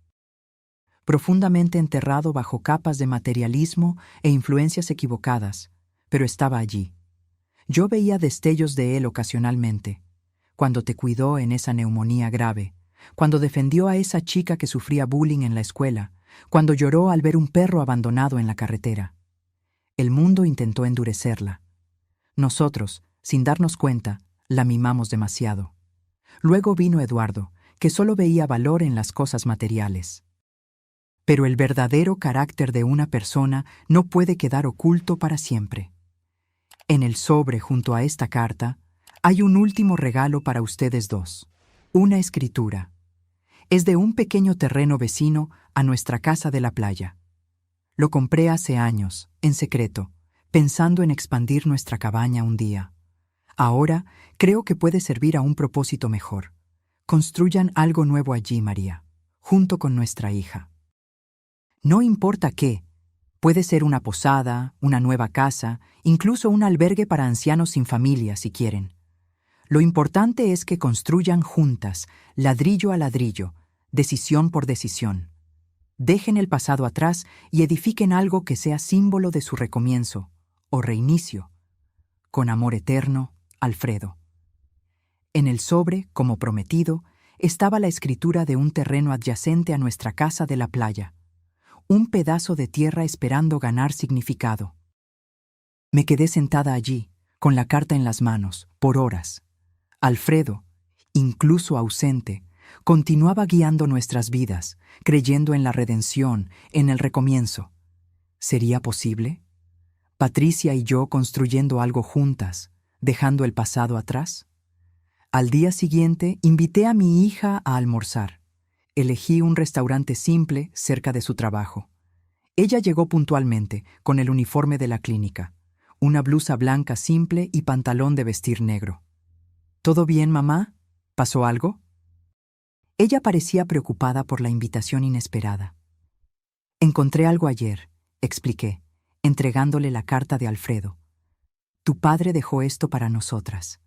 Profundamente enterrado bajo capas de materialismo e influencias equivocadas, pero estaba allí. Yo veía destellos de él ocasionalmente, cuando te cuidó en esa neumonía grave, cuando defendió a esa chica que sufría bullying en la escuela, cuando lloró al ver un perro abandonado en la carretera. El mundo intentó endurecerla. Nosotros, sin darnos cuenta, la mimamos demasiado. Luego vino Eduardo, que solo veía valor en las cosas materiales. Pero el verdadero carácter de una persona no puede quedar oculto para siempre. En el sobre junto a esta carta hay un último regalo para ustedes dos. Una escritura. Es de un pequeño terreno vecino a nuestra casa de la playa. Lo compré hace años, en secreto, pensando en expandir nuestra cabaña un día. Ahora creo que puede servir a un propósito mejor. Construyan algo nuevo allí, María, junto con nuestra hija. No importa qué. Puede ser una posada, una nueva casa, incluso un albergue para ancianos sin familia, si quieren. Lo importante es que construyan juntas, ladrillo a ladrillo, decisión por decisión. Dejen el pasado atrás y edifiquen algo que sea símbolo de su recomienzo, o reinicio. Con amor eterno, Alfredo. En el sobre, como prometido, estaba la escritura de un terreno adyacente a nuestra casa de la playa. Un pedazo de tierra esperando ganar significado. Me quedé sentada allí, con la carta en las manos, por horas. Alfredo, incluso ausente, continuaba guiando nuestras vidas, creyendo en la redención, en el recomienzo. ¿Sería posible? Patricia y yo construyendo algo juntas, dejando el pasado atrás. Al día siguiente, invité a mi hija a almorzar. Elegí un restaurante simple cerca de su trabajo. Ella llegó puntualmente, con el uniforme de la clínica, una blusa blanca simple y pantalón de vestir negro. ¿Todo bien, mamá? ¿Pasó algo? Ella parecía preocupada por la invitación inesperada. Encontré algo ayer, expliqué, entregándole la carta de Alfredo. Tu padre dejó esto para nosotras.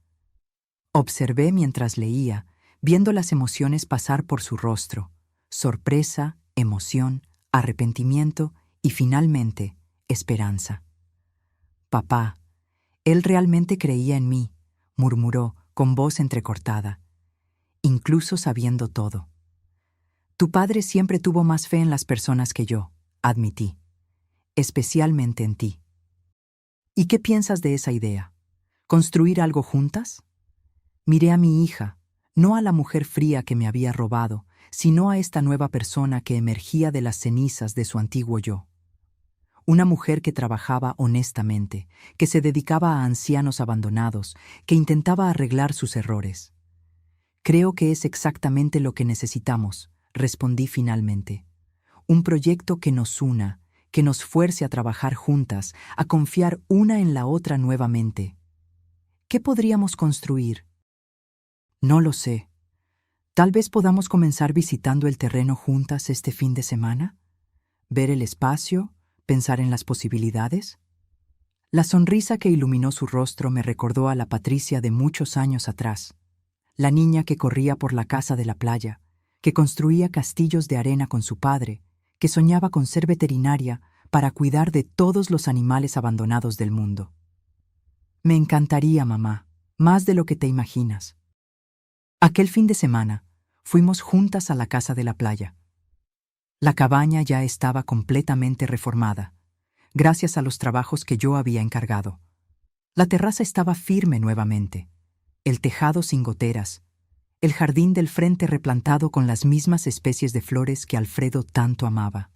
Observé mientras leía, viendo las emociones pasar por su rostro, sorpresa, emoción, arrepentimiento y finalmente, esperanza. Papá, él realmente creía en mí, murmuró con voz entrecortada, incluso sabiendo todo. Tu padre siempre tuvo más fe en las personas que yo, admití, especialmente en ti. ¿Y qué piensas de esa idea? ¿Construir algo juntas? Miré a mi hija, no a la mujer fría que me había robado, sino a esta nueva persona que emergía de las cenizas de su antiguo yo. Una mujer que trabajaba honestamente, que se dedicaba a ancianos abandonados, que intentaba arreglar sus errores. Creo que es exactamente lo que necesitamos, respondí finalmente. Un proyecto que nos una, que nos fuerce a trabajar juntas, a confiar una en la otra nuevamente. ¿Qué podríamos construir? No lo sé. Tal vez podamos comenzar visitando el terreno juntas este fin de semana, ver el espacio, pensar en las posibilidades. La sonrisa que iluminó su rostro me recordó a la Patricia de muchos años atrás, la niña que corría por la casa de la playa, que construía castillos de arena con su padre, que soñaba con ser veterinaria para cuidar de todos los animales abandonados del mundo. Me encantaría, mamá, más de lo que te imaginas. Aquel fin de semana, fuimos juntas a la casa de la playa. La cabaña ya estaba completamente reformada, gracias a los trabajos que yo había encargado. La terraza estaba firme nuevamente, el tejado sin goteras, el jardín del frente replantado con las mismas especies de flores que Alfredo tanto amaba.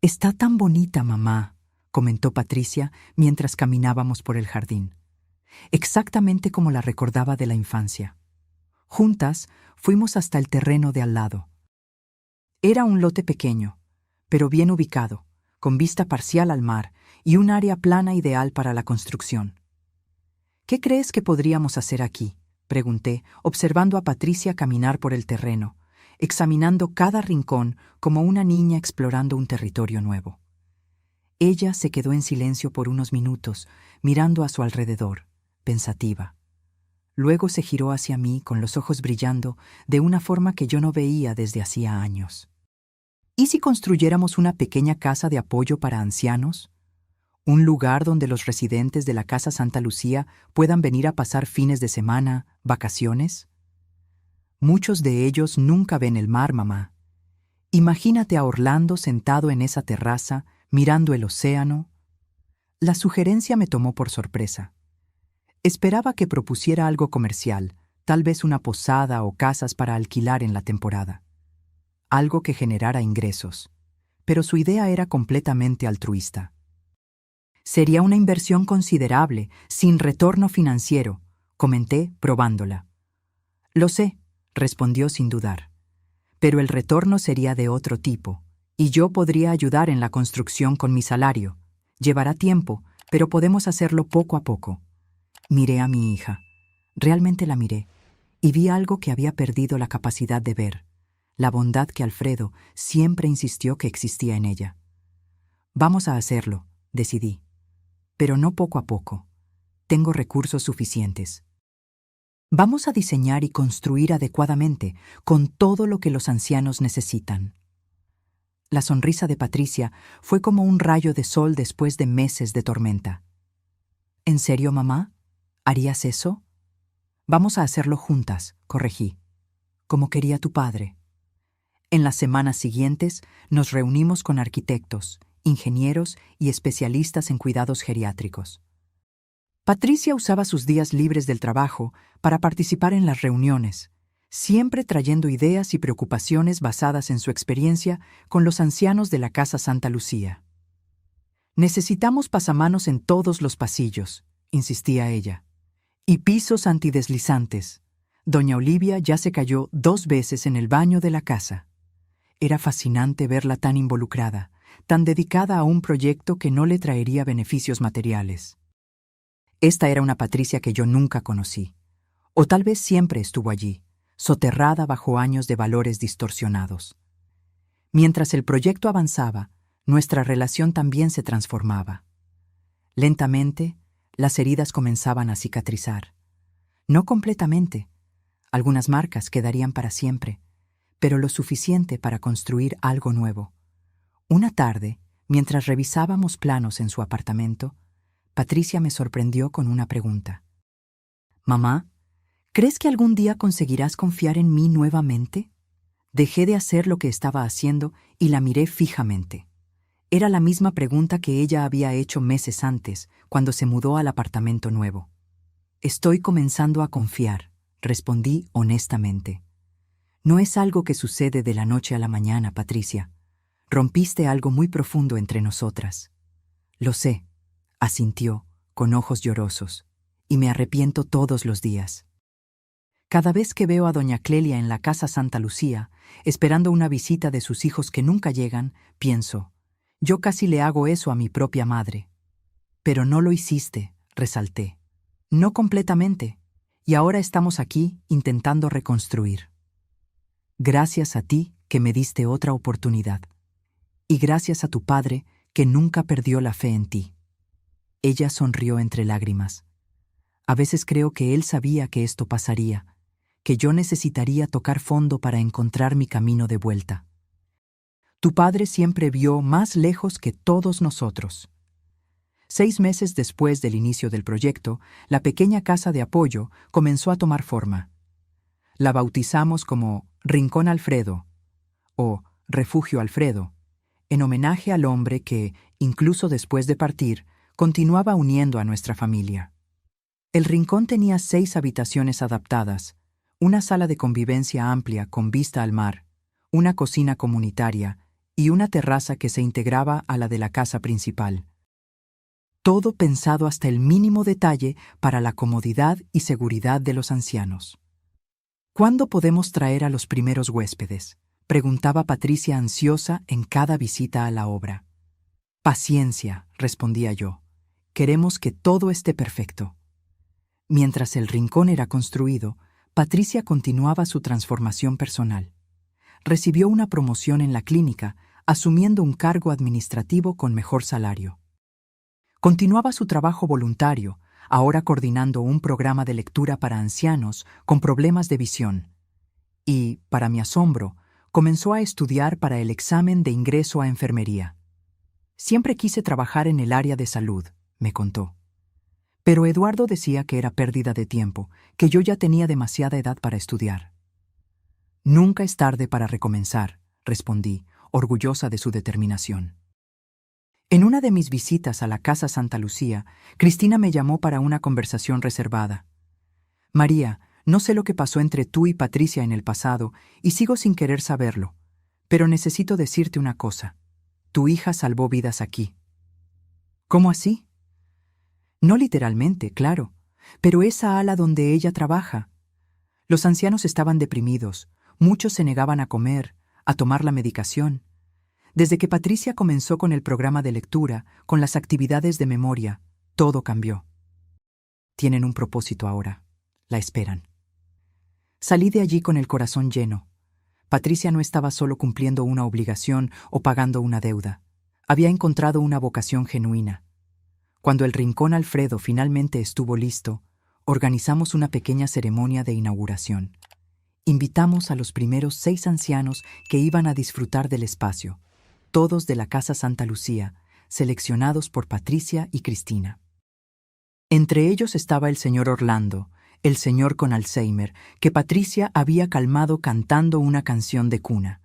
«Está tan bonita, mamá», comentó Patricia mientras caminábamos por el jardín. Exactamente como la recordaba de la infancia. Juntas fuimos hasta el terreno de al lado. Era un lote pequeño, pero bien ubicado, con vista parcial al mar y un área plana ideal para la construcción. «¿Qué crees que podríamos hacer aquí?», pregunté, observando a Patricia caminar por el terreno, examinando cada rincón como una niña explorando un territorio nuevo. Ella se quedó en silencio por unos minutos, mirando a su alrededor, pensativa. Luego se giró hacia mí con los ojos brillando de una forma que yo no veía desde hacía años. ¿Y si construyéramos una pequeña casa de apoyo para ancianos? Un lugar donde los residentes de la Casa Santa Lucía puedan venir a pasar fines de semana, vacaciones. Muchos de ellos nunca ven el mar, mamá. Imagínate a Orlando sentado en esa terraza, mirando el océano. La sugerencia me tomó por sorpresa. Esperaba que propusiera algo comercial, tal vez una posada o casas para alquilar en la temporada. Algo que generara ingresos. Pero su idea era completamente altruista. «Sería una inversión considerable, sin retorno financiero», comenté, probándola. «Lo sé», respondió sin dudar. «Pero el retorno sería de otro tipo, y yo podría ayudar en la construcción con mi salario. Llevará tiempo, pero podemos hacerlo poco a poco». Miré a mi hija. Realmente la miré, y vi algo que había perdido la capacidad de ver, la bondad que Alfredo siempre insistió que existía en ella. «Vamos a hacerlo», decidí. «Pero no poco a poco. Tengo recursos suficientes. Vamos a diseñar y construir adecuadamente, con todo lo que los ancianos necesitan». La sonrisa de Patricia fue como un rayo de sol después de meses de tormenta. «¿En serio, mamá? ¿Harías eso?» «Vamos a hacerlo juntas», corregí, «como quería tu padre». En las semanas siguientes nos reunimos con arquitectos, ingenieros y especialistas en cuidados geriátricos. Patricia usaba sus días libres del trabajo para participar en las reuniones, siempre trayendo ideas y preocupaciones basadas en su experiencia con los ancianos de la Casa Santa Lucía. «Necesitamos pasamanos en todos los pasillos», insistía ella, «y pisos antideslizantes. Doña Olivia ya se cayó 2 veces en el baño de la casa». Era fascinante verla tan involucrada, tan dedicada a un proyecto que no le traería beneficios materiales. Esta era una Patricia que yo nunca conocí, o tal vez siempre estuvo allí, soterrada bajo años de valores distorsionados. Mientras el proyecto avanzaba, nuestra relación también se transformaba. Lentamente, las heridas comenzaban a cicatrizar. No completamente. Algunas marcas quedarían para siempre, pero lo suficiente para construir algo nuevo. Una tarde, mientras revisábamos planos en su apartamento, Patricia me sorprendió con una pregunta. «Mamá, ¿crees que algún día conseguirás confiar en mí nuevamente?» Dejé de hacer lo que estaba haciendo y la miré fijamente. Era la misma pregunta que ella había hecho meses antes, cuando se mudó al apartamento nuevo. «Estoy comenzando a confiar», respondí honestamente. «No es algo que sucede de la noche a la mañana, Patricia. Rompiste algo muy profundo entre nosotras». «Lo sé», asintió, con ojos llorosos, «y me arrepiento todos los días. Cada vez que veo a doña Clelia en la Casa Santa Lucía, esperando una visita de sus hijos que nunca llegan, pienso, yo casi le hago eso a mi propia madre». «Pero no lo hiciste», resalté. «No completamente, y ahora estamos aquí intentando reconstruir. Gracias a ti que me diste otra oportunidad. Y gracias a tu padre que nunca perdió la fe en ti». Ella sonrió entre lágrimas. «A veces creo que él sabía que esto pasaría, que yo necesitaría tocar fondo para encontrar mi camino de vuelta. Tu padre siempre vio más lejos que todos nosotros». 6 meses después del inicio del proyecto, la pequeña casa de apoyo comenzó a tomar forma. La bautizamos como Rincón Alfredo o Refugio Alfredo, en homenaje al hombre que, incluso después de partir, continuaba uniendo a nuestra familia. El rincón tenía 6 habitaciones adaptadas, una sala de convivencia amplia con vista al mar, una cocina comunitaria y una terraza que se integraba a la de la casa principal. Todo pensado hasta el mínimo detalle para la comodidad y seguridad de los ancianos. ¿Cuándo podemos traer a los primeros huéspedes?, preguntaba Patricia ansiosa en cada visita a la obra. Paciencia, respondía yo. Queremos que todo esté perfecto. Mientras el rincón era construido, Patricia continuaba su transformación personal. Recibió una promoción en la clínica, asumiendo un cargo administrativo con mejor salario. Continuaba su trabajo voluntario, ahora coordinando un programa de lectura para ancianos con problemas de visión. Y, para mi asombro, comenzó a estudiar para el examen de ingreso a enfermería. Siempre quise trabajar en el área de salud, me contó. Pero Eduardo decía que era pérdida de tiempo, que yo ya tenía demasiada edad para estudiar. Nunca es tarde para recomenzar, respondí, orgullosa de su determinación. En una de mis visitas a la Casa Santa Lucía, Cristina me llamó para una conversación reservada. María, no sé lo que pasó entre tú y Patricia en el pasado, y sigo sin querer saberlo, pero necesito decirte una cosa. Tu hija salvó vidas aquí. ¿Cómo así? No literalmente, claro, pero esa ala donde ella trabaja. Los ancianos estaban deprimidos, muchos se negaban a comer, a tomar la medicación. Desde que Patricia comenzó con el programa de lectura, con las actividades de memoria, todo cambió. Tienen un propósito ahora. La esperan. Salí de allí con el corazón lleno. Patricia no estaba solo cumpliendo una obligación o pagando una deuda. Había encontrado una vocación genuina. Cuando el Rincón Alfredo finalmente estuvo listo, organizamos una pequeña ceremonia de inauguración. Invitamos a los primeros 6 ancianos que iban a disfrutar del espacio, todos de la Casa Santa Lucía, seleccionados por Patricia y Cristina. Entre ellos estaba el señor Orlando, el señor con Alzheimer, que Patricia había calmado cantando una canción de cuna.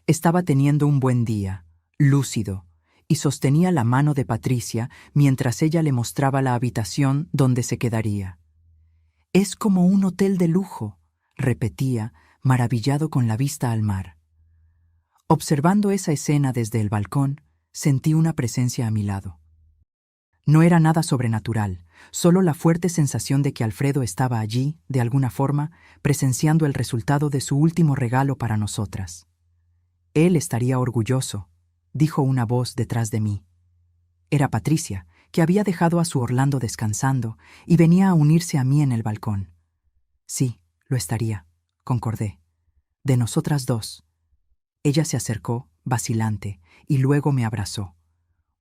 Estaba teniendo un buen día, lúcido, y sostenía la mano de Patricia mientras ella le mostraba la habitación donde se quedaría. «Es como un hotel de lujo», repetía, maravillado con la vista al mar. Observando esa escena desde el balcón, sentí una presencia a mi lado. No era nada sobrenatural, solo la fuerte sensación de que Alfredo estaba allí, de alguna forma, presenciando el resultado de su último regalo para nosotras. Él estaría orgulloso, dijo una voz detrás de mí. Era Patricia, que había dejado a su Orlando descansando y venía a unirse a mí en el balcón. Sí, lo estaría, concordé. De nosotras 2. Ella se acercó, vacilante, y luego me abrazó.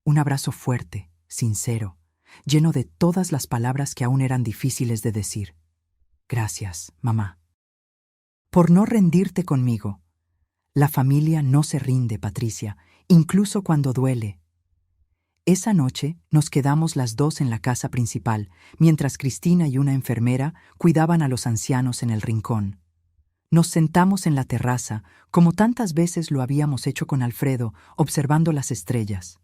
Un abrazo fuerte, sincero, lleno de todas las palabras que aún eran difíciles de decir. Gracias, mamá. Por no rendirte conmigo. La familia no se rinde, Patricia, incluso cuando duele. Esa noche nos quedamos las 2 en la casa principal, mientras Cristina y una enfermera cuidaban a los ancianos en el rincón. Nos sentamos en la terraza, como tantas veces lo habíamos hecho con Alfredo, observando las estrellas.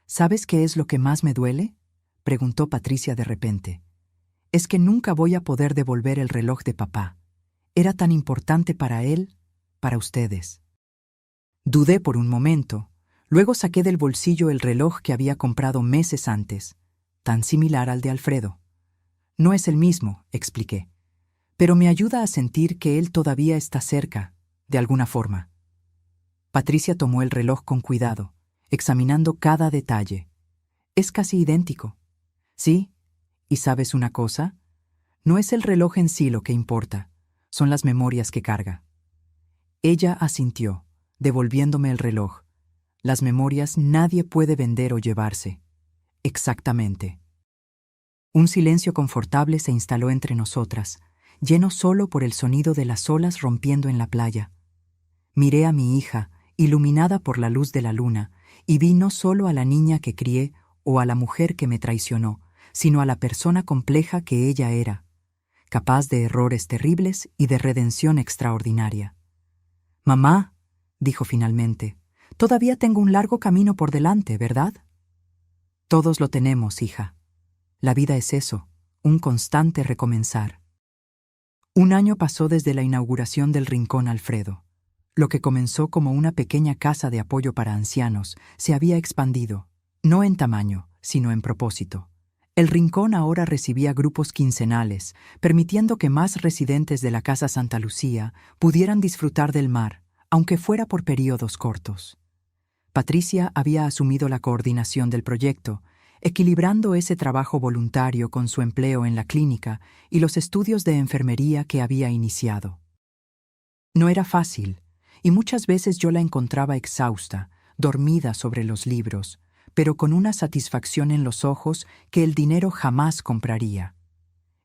¿Sabes qué es lo que más me duele?, preguntó Patricia de repente. Es que nunca voy a poder devolver el reloj de papá. Era tan importante para él, para ustedes. Dudé por un momento. Luego saqué del bolsillo el reloj que había comprado meses antes, tan similar al de Alfredo. No es el mismo, expliqué, pero me ayuda a sentir que él todavía está cerca, de alguna forma. Patricia tomó el reloj con cuidado, examinando cada detalle. Es casi idéntico. Sí, ¿y sabes una cosa? No es el reloj en sí lo que importa, son las memorias que carga. Ella asintió, devolviéndome el reloj. Las memorias nadie puede vender o llevarse. Exactamente. Un silencio confortable se instaló entre nosotras, lleno solo por el sonido de las olas rompiendo en la playa. Miré a mi hija, iluminada por la luz de la luna, y vi no solo a la niña que crié o a la mujer que me traicionó, sino a la persona compleja que ella era, capaz de errores terribles y de redención extraordinaria. «Mamá», dijo finalmente, «todavía tengo un largo camino por delante, ¿verdad?» «Todos lo tenemos, hija. La vida es eso, un constante recomenzar». Un año pasó desde la inauguración del Rincón Alfredo. Lo que comenzó como una pequeña casa de apoyo para ancianos se había expandido, no en tamaño, sino en propósito. El Rincón ahora recibía grupos quincenales, permitiendo que más residentes de la Casa Santa Lucía pudieran disfrutar del mar, aunque fuera por períodos cortos. Patricia había asumido la coordinación del proyecto, equilibrando ese trabajo voluntario con su empleo en la clínica y los estudios de enfermería que había iniciado. No era fácil, y muchas veces yo la encontraba exhausta, dormida sobre los libros, pero con una satisfacción en los ojos que el dinero jamás compraría.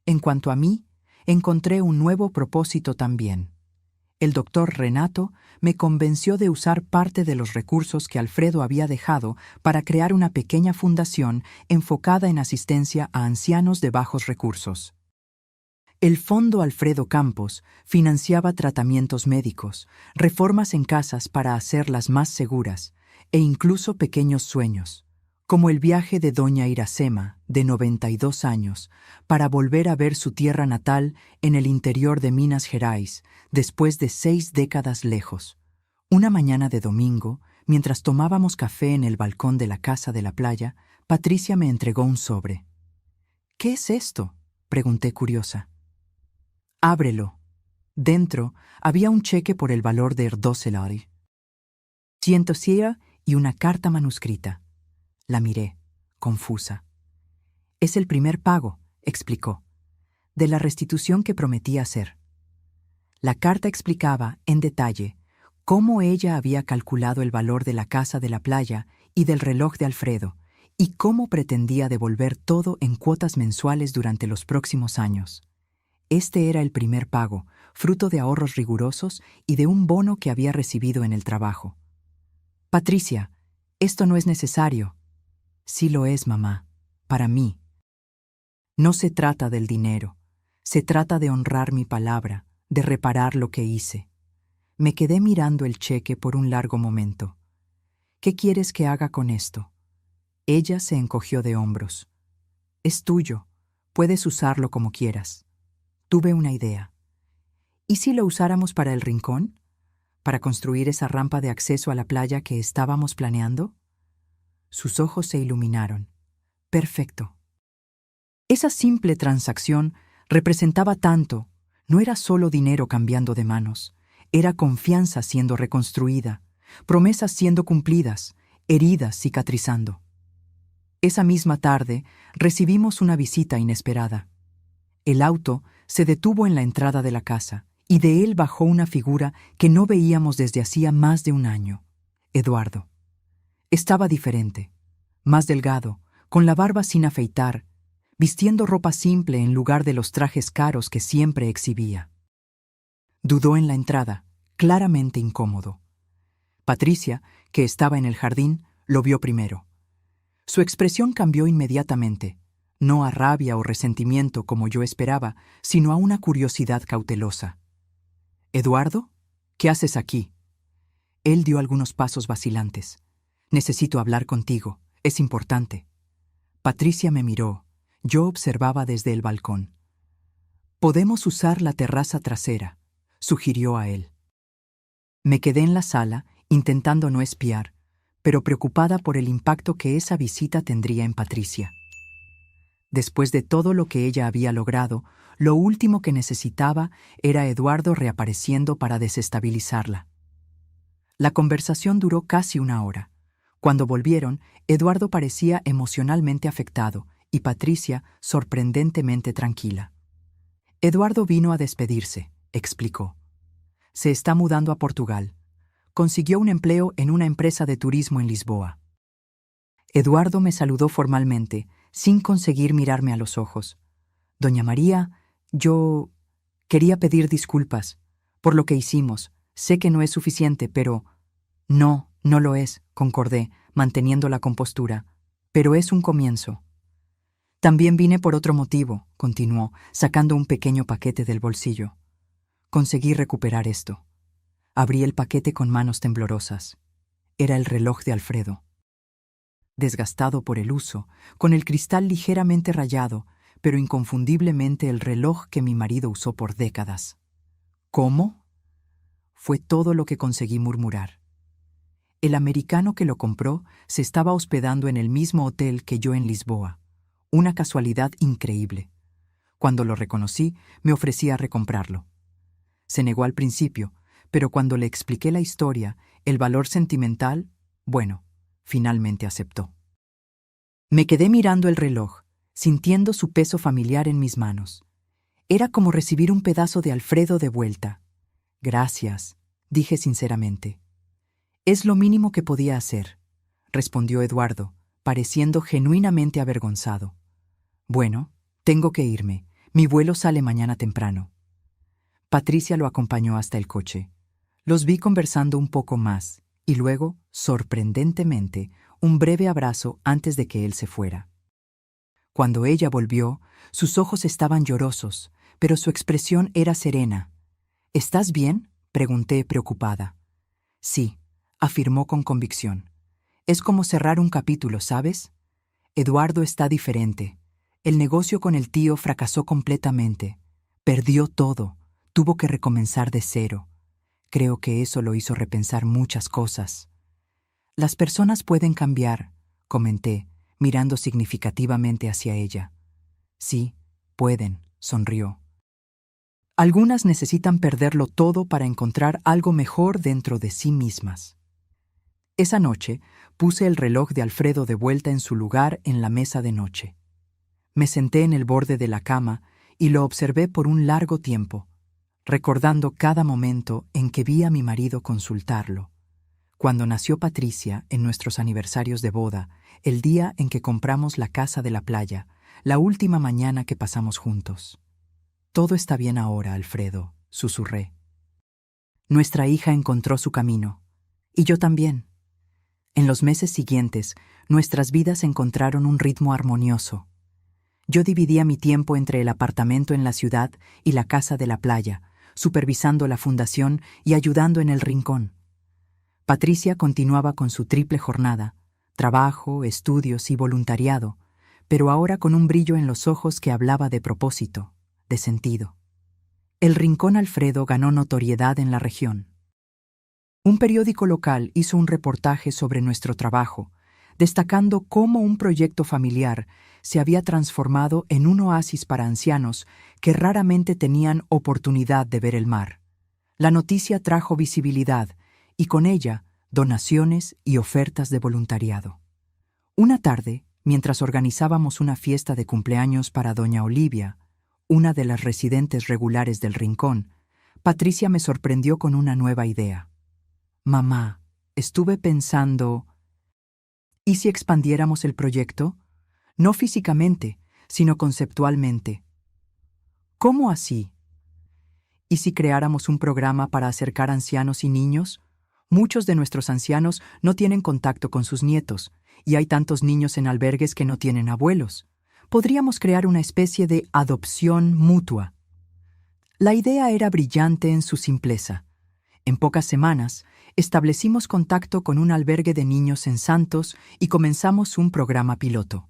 En cuanto a mí, encontré un nuevo propósito también. El doctor Renato me convenció de usar parte de los recursos que Alfredo había dejado para crear una pequeña fundación enfocada en asistencia a ancianos de bajos recursos. El Fondo Alfredo Campos financiaba tratamientos médicos, reformas en casas para hacerlas más seguras e incluso pequeños sueños, como el viaje de doña Iracema, de 92 años, para volver a ver su tierra natal en el interior de Minas Gerais, después de 6 décadas lejos. Una mañana de domingo, mientras tomábamos café en el balcón de la casa de la playa, Patricia me entregó un sobre. «¿Qué es esto?», pregunté curiosa. «Ábrelo». Dentro había un cheque por el valor de 12 lari. 100 sira y una carta manuscrita. La miré, confusa. «Es el primer pago», explicó, «de la restitución que prometí hacer». La carta explicaba, en detalle, cómo ella había calculado el valor de la casa de la playa y del reloj de Alfredo, y cómo pretendía devolver todo en cuotas mensuales durante los próximos años. Este era el primer pago, fruto de ahorros rigurosos y de un bono que había recibido en el trabajo. «Patricia, esto no es necesario». «Sí lo es, mamá, para mí. No se trata del dinero, se trata de honrar mi palabra, de reparar lo que hice». Me quedé mirando el cheque por un largo momento. «¿Qué quieres que haga con esto?». Ella se encogió de hombros. «Es tuyo, puedes usarlo como quieras». Tuve una idea. ¿Y si lo usáramos para el rincón? ¿Para construir esa rampa de acceso a la playa que estábamos planeando? Sus ojos se iluminaron. Perfecto. Esa simple transacción representaba tanto. No era solo dinero cambiando de manos. Era confianza siendo reconstruida, promesas siendo cumplidas, heridas cicatrizando. Esa misma tarde recibimos una visita inesperada. El auto se detuvo en la entrada de la casa y de él bajó una figura que no veíamos desde hacía más de un año. Eduardo. Estaba diferente, más delgado, con la barba sin afeitar, vistiendo ropa simple en lugar de los trajes caros que siempre exhibía. Dudó en la entrada, claramente incómodo. Patricia, que estaba en el jardín, lo vio primero. Su expresión cambió inmediatamente, no a rabia o resentimiento como yo esperaba, sino a una curiosidad cautelosa. «¿Eduardo? ¿Qué haces aquí?» Él dio algunos pasos vacilantes. «Necesito hablar contigo, es importante». Patricia me miró. Yo observaba desde el balcón. «Podemos usar la terraza trasera», sugirió a él. Me quedé en la sala, intentando no espiar, pero preocupada por el impacto que esa visita tendría en Patricia. Después de todo lo que ella había logrado, lo último que necesitaba era Eduardo reapareciendo para desestabilizarla. La conversación duró casi una hora. Cuando volvieron, Eduardo parecía emocionalmente afectado y Patricia sorprendentemente tranquila. «Eduardo vino a despedirse», explicó. «Se está mudando a Portugal. Consiguió un empleo en una empresa de turismo en Lisboa». Eduardo me saludó formalmente, sin conseguir mirarme a los ojos. «Doña María, yo quería pedir disculpas por lo que hicimos. Sé que no es suficiente, pero...» «No, no lo es», concordé, manteniendo la compostura. «Pero es un comienzo». También vine por otro motivo, continuó, sacando un pequeño paquete del bolsillo. Conseguí recuperar esto. Abrí el paquete con manos temblorosas. Era el reloj de Alfredo. Desgastado por el uso, con el cristal ligeramente rayado, pero inconfundiblemente el reloj que mi marido usó por décadas. ¿Cómo? Fue todo lo que conseguí murmurar. El americano que lo compró se estaba hospedando en el mismo hotel que yo en Lisboa. Una casualidad increíble. Cuando lo reconocí, me ofrecí a recomprarlo. Se negó al principio, pero cuando le expliqué la historia, el valor sentimental, bueno, finalmente aceptó. Me quedé mirando el reloj, sintiendo su peso familiar en mis manos. Era como recibir un pedazo de Alfredo de vuelta. Gracias, dije sinceramente. Es lo mínimo que podía hacer, respondió Eduardo, pareciendo genuinamente avergonzado. Bueno, tengo que irme. Mi vuelo sale mañana temprano. Patricia lo acompañó hasta el coche. Los vi conversando un poco más, y luego, sorprendentemente, un breve abrazo antes de que él se fuera. Cuando ella volvió, sus ojos estaban llorosos, pero su expresión era serena. ¿Estás bien?, pregunté preocupada. Sí, afirmó con convicción. Es como cerrar un capítulo, ¿sabes? Eduardo está diferente. El negocio con el tío fracasó completamente. Perdió todo. Tuvo que recomenzar de cero. Creo que eso lo hizo repensar muchas cosas. Las personas pueden cambiar, comenté, mirando significativamente hacia ella. Sí, pueden, sonrió. Algunas necesitan perderlo todo para encontrar algo mejor dentro de sí mismas. Esa noche puse el reloj de Alfredo de vuelta en su lugar en la mesa de noche. Me senté en el borde de la cama y lo observé por un largo tiempo, recordando cada momento en que vi a mi marido consultarlo. Cuando nació Patricia, en nuestros aniversarios de boda, el día en que compramos la casa de la playa, la última mañana que pasamos juntos. Todo está bien ahora, Alfredo, susurré. Nuestra hija encontró su camino, y yo también. En los meses siguientes, nuestras vidas encontraron un ritmo armonioso. Yo dividía mi tiempo entre el apartamento en la ciudad y la casa de la playa, supervisando la fundación y ayudando en el rincón. Patricia continuaba con su triple jornada, trabajo, estudios y voluntariado, pero ahora con un brillo en los ojos que hablaba de propósito, de sentido. El Rincón Alfredo ganó notoriedad en la región. Un periódico local hizo un reportaje sobre nuestro trabajo, destacando cómo un proyecto familiar se había transformado en un oasis para ancianos que raramente tenían oportunidad de ver el mar. La noticia trajo visibilidad y con ella donaciones y ofertas de voluntariado. Una tarde, mientras organizábamos una fiesta de cumpleaños para doña Olivia, una de las residentes regulares del Rincón, Patricia me sorprendió con una nueva idea. Mamá, estuve pensando, ¿y si expandiéramos el proyecto? No físicamente, sino conceptualmente. ¿Cómo así? ¿Y si creáramos un programa para acercar ancianos y niños? Muchos de nuestros ancianos no tienen contacto con sus nietos, y hay tantos niños en albergues que no tienen abuelos. Podríamos crear una especie de adopción mutua. La idea era brillante en su simpleza. En pocas semanas, establecimos contacto con un albergue de niños en Santos y comenzamos un programa piloto.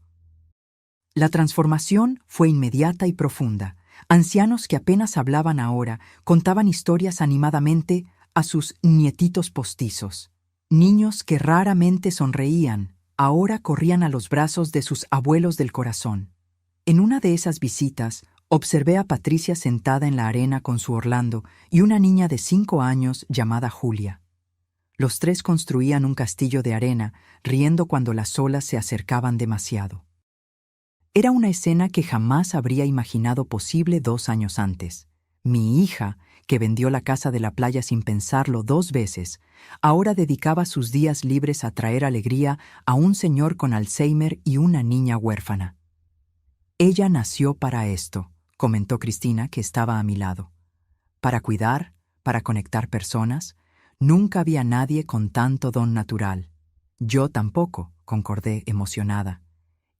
La transformación fue inmediata y profunda. Ancianos que apenas hablaban ahora contaban historias animadamente a sus nietitos postizos. Niños que raramente sonreían, ahora corrían a los brazos de sus abuelos del corazón. En una de esas visitas, observé a Patricia sentada en la arena con su Orlando y una niña de 5 años llamada Julia. Los tres construían un castillo de arena, riendo cuando las olas se acercaban demasiado. Era una escena que jamás habría imaginado posible 2 años antes. Mi hija, que vendió la casa de la playa sin pensarlo 2 veces, ahora dedicaba sus días libres a traer alegría a un señor con Alzheimer y una niña huérfana. Ella nació para esto, comentó Cristina, que estaba a mi lado. Para cuidar, para conectar personas. Nunca había nadie con tanto don natural. Yo tampoco, concordé emocionada.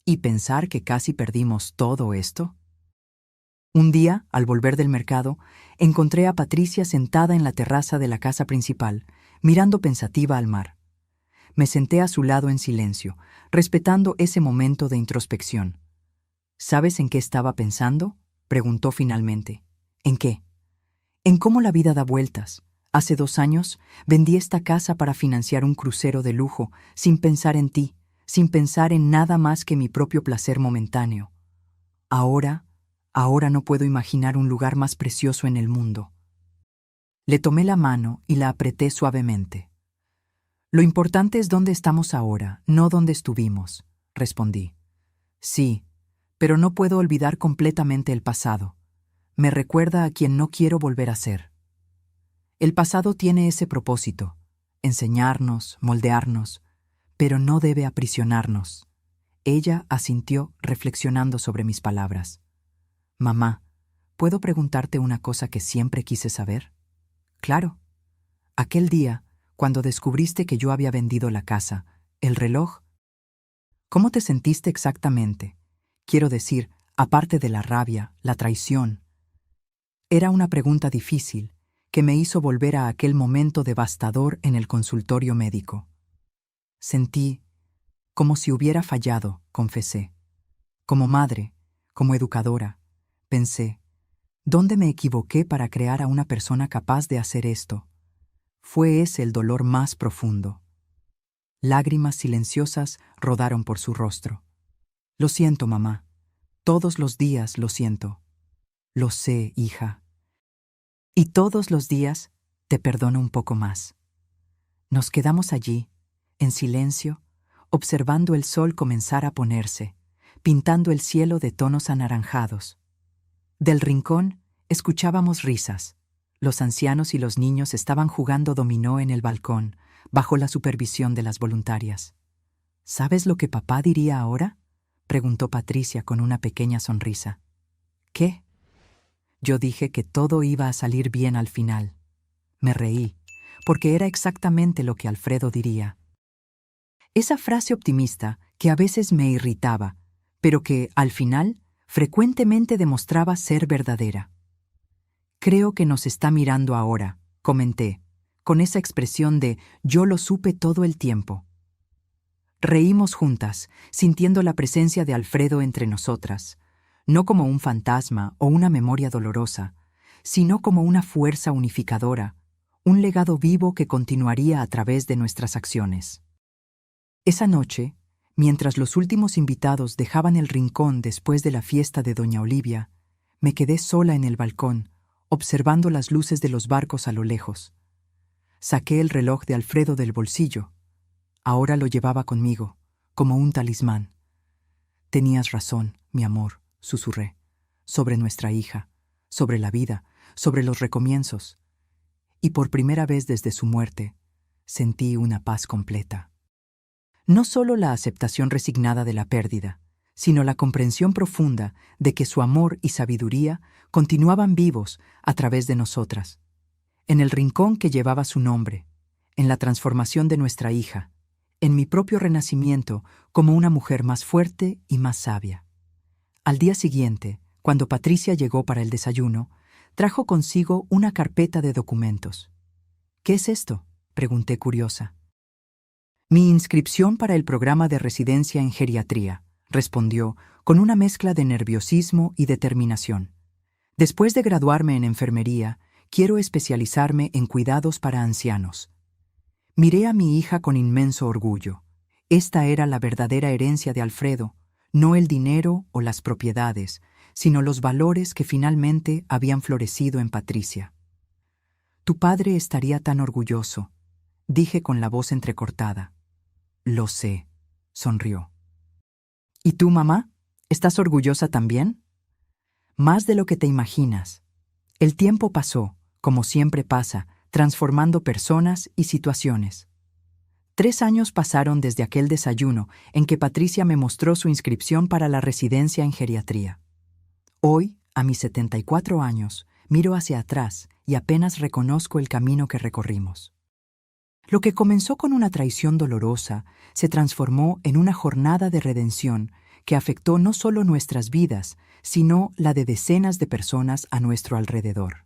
¿Y pensar que casi perdimos todo esto? Un día, al volver del mercado, encontré a Patricia sentada en la terraza de la casa principal, mirando pensativa al mar. Me senté a su lado en silencio, respetando ese momento de introspección. ¿Sabes en qué estaba pensando?, preguntó finalmente. ¿En qué? En cómo la vida da vueltas. Hace 2 años vendí esta casa para financiar un crucero de lujo, sin pensar en ti, sin pensar en nada más que mi propio placer momentáneo. Ahora no puedo imaginar un lugar más precioso en el mundo. Le tomé la mano y la apreté suavemente. Lo importante es dónde estamos ahora, no dónde estuvimos, respondí. Sí, pero no puedo olvidar completamente el pasado. Me recuerda a quien no quiero volver a ser. El pasado tiene ese propósito, enseñarnos, moldearnos, pero no debe aprisionarnos. Ella asintió reflexionando sobre mis palabras. Mamá, ¿puedo preguntarte una cosa que siempre quise saber? Claro. Aquel día, cuando descubriste que yo había vendido la casa, el reloj, ¿cómo te sentiste exactamente? Quiero decir, aparte de la rabia, la traición. Era una pregunta difícil, que me hizo volver a aquel momento devastador en el consultorio médico. Sentí como si hubiera fallado, confesé. Como madre, como educadora, pensé, ¿dónde me equivoqué para crear a una persona capaz de hacer esto? Fue ese el dolor más profundo. Lágrimas silenciosas rodaron por su rostro. Lo siento, mamá. Todos los días lo siento. Lo sé, hija. Y todos los días te perdono un poco más. Nos quedamos allí, en silencio, observando el sol comenzar a ponerse, pintando el cielo de tonos anaranjados. Del rincón escuchábamos risas. Los ancianos y los niños estaban jugando dominó en el balcón, bajo la supervisión de las voluntarias. ¿Sabes lo que papá diría ahora?, preguntó Patricia con una pequeña sonrisa. ¿Qué? Yo dije que todo iba a salir bien al final. Me reí, porque era exactamente lo que Alfredo diría. Esa frase optimista que a veces me irritaba, pero que, al final, frecuentemente demostraba ser verdadera. Creo que nos está mirando ahora, comenté, con esa expresión de yo lo supe todo el tiempo. Reímos juntas, sintiendo la presencia de Alfredo entre nosotras, no como un fantasma o una memoria dolorosa, sino como una fuerza unificadora, un legado vivo que continuaría a través de nuestras acciones. Esa noche, mientras los últimos invitados dejaban el rincón después de la fiesta de doña Olivia, me quedé sola en el balcón, observando las luces de los barcos a lo lejos. Saqué el reloj de Alfredo del bolsillo. Ahora lo llevaba conmigo, como un talismán. Tenías razón, mi amor, susurré, sobre nuestra hija, sobre la vida, sobre los recomienzos. Y por primera vez desde su muerte, sentí una paz completa. No solo la aceptación resignada de la pérdida, sino la comprensión profunda de que su amor y sabiduría continuaban vivos a través de nosotras, en el rincón que llevaba su nombre, en la transformación de nuestra hija, en mi propio renacimiento como una mujer más fuerte y más sabia. Al día siguiente, cuando Patricia llegó para el desayuno, trajo consigo una carpeta de documentos. ¿Qué es esto?, pregunté curiosa. Mi inscripción para el programa de residencia en geriatría, respondió, con una mezcla de nerviosismo y determinación. Después de graduarme en enfermería, quiero especializarme en cuidados para ancianos. Miré a mi hija con inmenso orgullo. Esta era la verdadera herencia de Alfredo, no el dinero o las propiedades, sino los valores que finalmente habían florecido en Patricia. Tu padre estaría tan orgulloso, dije con la voz entrecortada. Lo sé, sonrió. ¿Y tú, mamá? ¿Estás orgullosa también? Más de lo que te imaginas. El tiempo pasó, como siempre pasa, transformando personas y situaciones. 3 años pasaron desde aquel desayuno en que Patricia me mostró su inscripción para la residencia en geriatría. Hoy, a mis 74 años, miro hacia atrás y apenas reconozco el camino que recorrimos. Lo que comenzó con una traición dolorosa se transformó en una jornada de redención que afectó no solo nuestras vidas, sino la de decenas de personas a nuestro alrededor.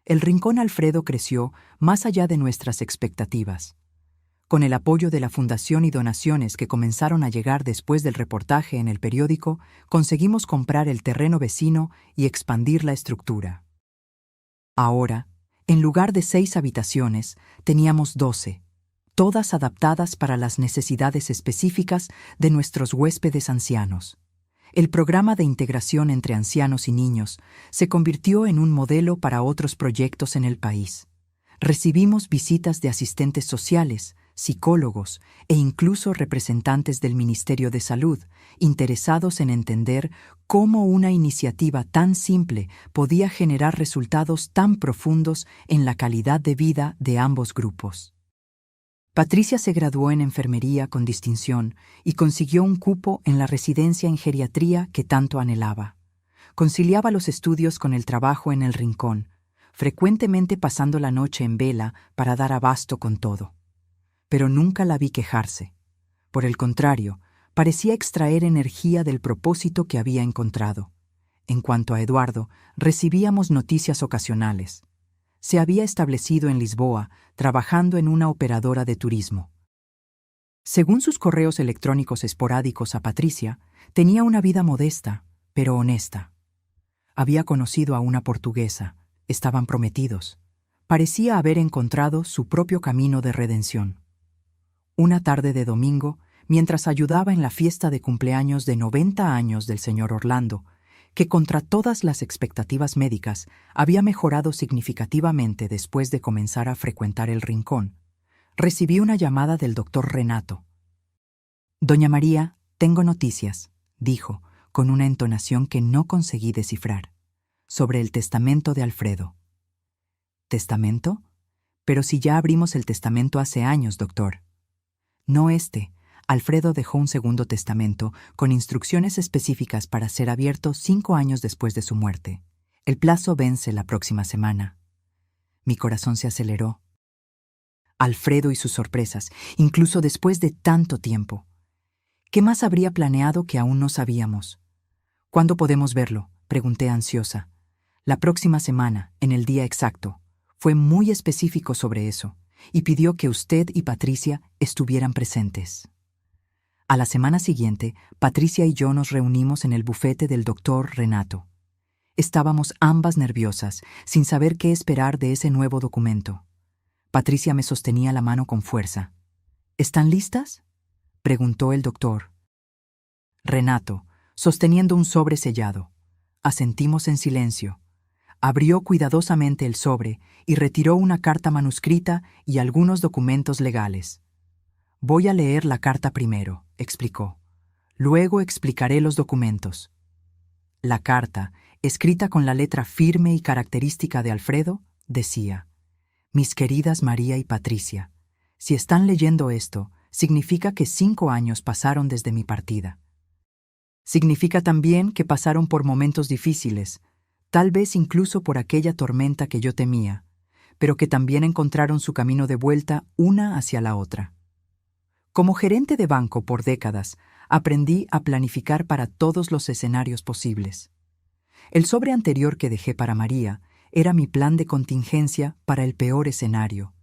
El Rincón Alfredo creció más allá de nuestras expectativas. Con el apoyo de la Fundación y donaciones que comenzaron a llegar después del reportaje en el periódico, conseguimos comprar el terreno vecino y expandir la estructura. Ahora, en lugar de 6 habitaciones, teníamos 12, todas adaptadas para las necesidades específicas de nuestros huéspedes ancianos. El programa de integración entre ancianos y niños se convirtió en un modelo para otros proyectos en el país. Recibimos visitas de asistentes sociales, psicólogos e incluso representantes del Ministerio de Salud, interesados en entender cómo una iniciativa tan simple podía generar resultados tan profundos en la calidad de vida de ambos grupos. Patricia se graduó en enfermería con distinción y consiguió un cupo en la residencia en geriatría que tanto anhelaba. Conciliaba los estudios con el trabajo en el Rincón, frecuentemente pasando la noche en vela para dar abasto con todo. Pero nunca la vi quejarse. Por el contrario, parecía extraer energía del propósito que había encontrado. En cuanto a Eduardo, recibíamos noticias ocasionales. Se había establecido en Lisboa, trabajando en una operadora de turismo. Según sus correos electrónicos esporádicos a Patricia, tenía una vida modesta, pero honesta. Había conocido a una portuguesa, estaban prometidos. Parecía haber encontrado su propio camino de redención. Una tarde de domingo, mientras ayudaba en la fiesta de cumpleaños de 90 años del señor Orlando, que contra todas las expectativas médicas había mejorado significativamente después de comenzar a frecuentar el Rincón, recibí una llamada del doctor Renato. «Doña María, tengo noticias», dijo, con una entonación que no conseguí descifrar, sobre el testamento de Alfredo. «¿Testamento? Pero si ya abrimos el testamento hace años, doctor». «No este. Alfredo dejó un segundo testamento con instrucciones específicas para ser abierto 5 años después de su muerte. El plazo vence la próxima semana». Mi corazón se aceleró. Alfredo y sus sorpresas, incluso después de tanto tiempo. ¿Qué más habría planeado que aún no sabíamos? «¿Cuándo podemos verlo?», pregunté ansiosa. «La próxima semana, en el día exacto». Fue muy específico sobre eso, y pidió que usted y Patricia estuvieran presentes. A la semana siguiente, Patricia y yo nos reunimos en el bufete del doctor Renato. Estábamos ambas nerviosas, sin saber qué esperar de ese nuevo documento. Patricia me sostenía la mano con fuerza. «¿Están listas?», preguntó el doctor. Renato, sosteniendo un sobre sellado. Asentimos en silencio. Abrió cuidadosamente el sobre y retiró una carta manuscrita y algunos documentos legales. «Voy a leer la carta primero», explicó. «Luego explicaré los documentos». La carta, escrita con la letra firme y característica de Alfredo, decía: «Mis queridas María y Patricia, si están leyendo esto, significa que 5 años pasaron desde mi partida. Significa también que pasaron por momentos difíciles, tal vez incluso por aquella tormenta que yo temía, pero que también encontraron su camino de vuelta una hacia la otra. Como gerente de banco por décadas, aprendí a planificar para todos los escenarios posibles. El sobre anterior que dejé para María era mi plan de contingencia para el peor escenario.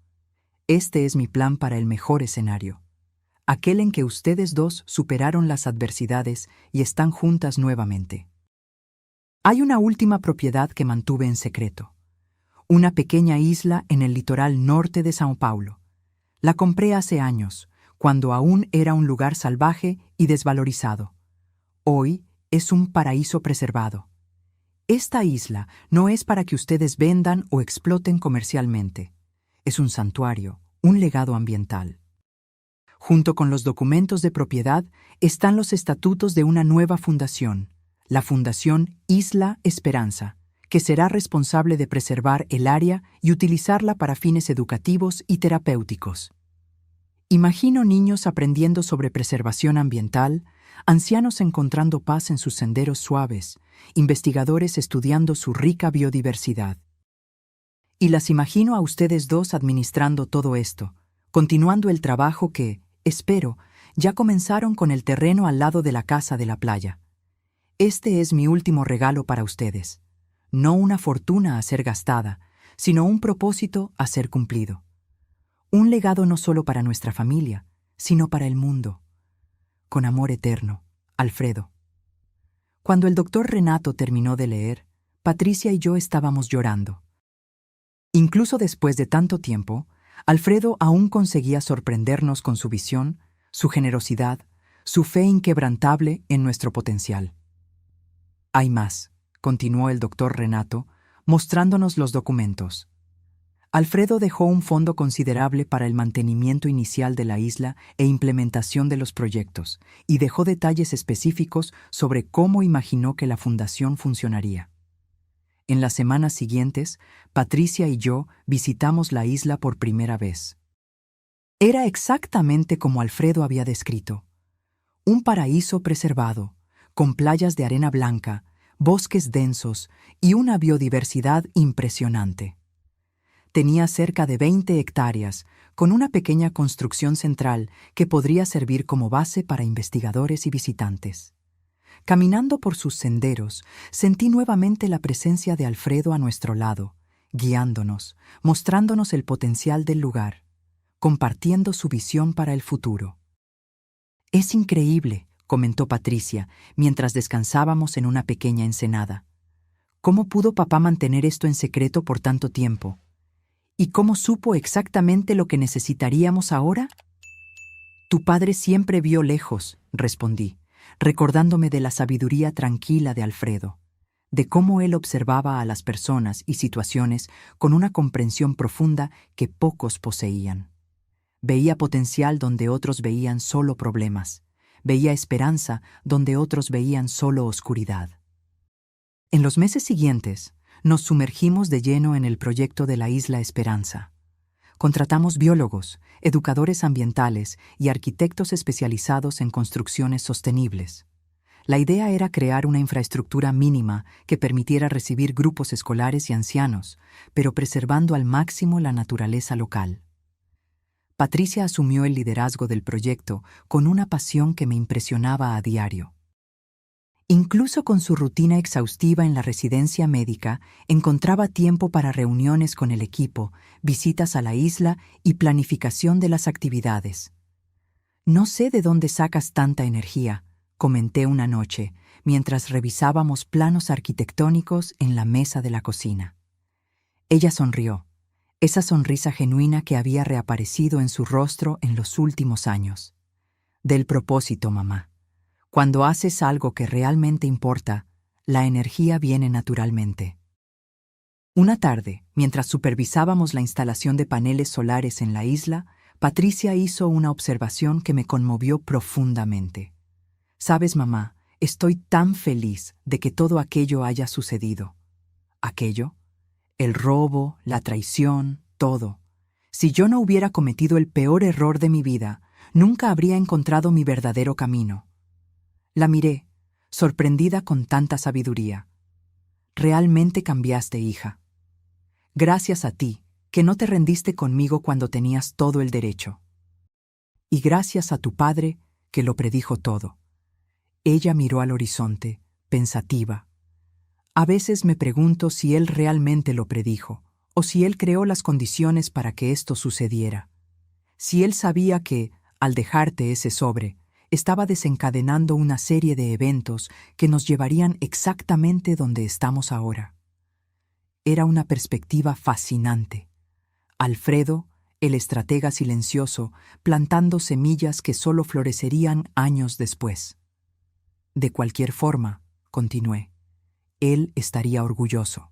Este es mi plan para el mejor escenario, aquel en que ustedes dos superaron las adversidades y están juntas nuevamente. Hay una última propiedad que mantuve en secreto. Una pequeña isla en el litoral norte de São Paulo. La compré hace años, cuando aún era un lugar salvaje y desvalorizado. Hoy es un paraíso preservado. Esta isla no es para que ustedes vendan o exploten comercialmente. Es un santuario, un legado ambiental. Junto con los documentos de propiedad están los estatutos de una nueva fundación, la Fundación Isla Esperanza, que será responsable de preservar el área y utilizarla para fines educativos y terapéuticos. Imagino niños aprendiendo sobre preservación ambiental, ancianos encontrando paz en sus senderos suaves, investigadores estudiando su rica biodiversidad. Y las imagino a ustedes dos administrando todo esto, continuando el trabajo que, espero, Ya comenzaron con el terreno al lado de la casa de la playa. Este es mi último regalo para ustedes. No una fortuna a ser gastada, sino un propósito a ser cumplido. Un legado no solo para nuestra familia, sino para el mundo. Con amor eterno, Alfredo. Cuando el doctor Renato terminó de leer, Patricia y yo estábamos llorando. Incluso después de tanto tiempo, Alfredo aún conseguía sorprendernos con su visión, su generosidad, su fe inquebrantable en nuestro potencial. Hay más, continuó el doctor Renato, mostrándonos los documentos. Alfredo dejó un fondo considerable para el mantenimiento inicial de la isla e implementación de los proyectos, y dejó detalles específicos sobre cómo imaginó que la fundación funcionaría. En las semanas siguientes, Patricia y yo visitamos la isla por primera vez. Era exactamente como Alfredo había descrito. Un paraíso preservado, con playas de arena blanca, bosques densos y una biodiversidad impresionante. Tenía cerca de 20 hectáreas, con una pequeña construcción central que podría servir como base para investigadores y visitantes. Caminando por sus senderos, sentí nuevamente la presencia de Alfredo a nuestro lado, guiándonos, mostrándonos el potencial del lugar, compartiendo su visión para el futuro. «Es increíble», comentó Patricia, mientras descansábamos en una pequeña ensenada. «¿Cómo pudo papá mantener esto en secreto por tanto tiempo? ¿Y cómo supo exactamente lo que necesitaríamos ahora?» «Tu padre siempre vio lejos», respondí, recordándome de la sabiduría tranquila de Alfredo, de cómo él observaba a las personas y situaciones con una comprensión profunda que pocos poseían. Veía potencial donde otros veían solo problemas, veía esperanza donde otros veían solo oscuridad. En los meses siguientes, nos sumergimos de lleno en el proyecto de la Isla Esperanza. Contratamos biólogos, educadores ambientales y arquitectos especializados en construcciones sostenibles. La idea era crear una infraestructura mínima que permitiera recibir grupos escolares y ancianos, pero preservando al máximo la naturaleza local. Patricia asumió el liderazgo del proyecto con una pasión que me impresionaba a diario. Incluso con su rutina exhaustiva en la residencia médica, encontraba tiempo para reuniones con el equipo, visitas a la isla y planificación de las actividades. «No sé de dónde sacas tanta energía», comenté una noche, mientras revisábamos planos arquitectónicos en la mesa de la cocina. Ella sonrió, esa sonrisa genuina que había reaparecido en su rostro en los últimos años. «Del propósito, mamá. Cuando haces algo que realmente importa, la energía viene naturalmente». Una tarde, mientras supervisábamos la instalación de paneles solares en la isla, Patricia hizo una observación que me conmovió profundamente. «Sabes, mamá, estoy tan feliz de que todo aquello haya sucedido». «¿Aquello?» «El robo, la traición, todo. Si yo no hubiera cometido el peor error de mi vida, nunca habría encontrado mi verdadero camino». La miré, sorprendida con tanta sabiduría. «Realmente cambiaste, hija. Gracias a ti, que no te rendiste conmigo cuando tenías todo el derecho. Y gracias a tu padre, que lo predijo todo». Ella miró al horizonte, pensativa. A veces me pregunto si él realmente lo predijo, o si él creó las condiciones para que esto sucediera. Si él sabía que, al dejarte ese sobre, estaba desencadenando una serie de eventos que nos llevarían exactamente donde estamos ahora. Era una perspectiva fascinante. Alfredo, el estratega silencioso, plantando semillas que solo florecerían años después. «De cualquier forma», continué, «él estaría orgulloso.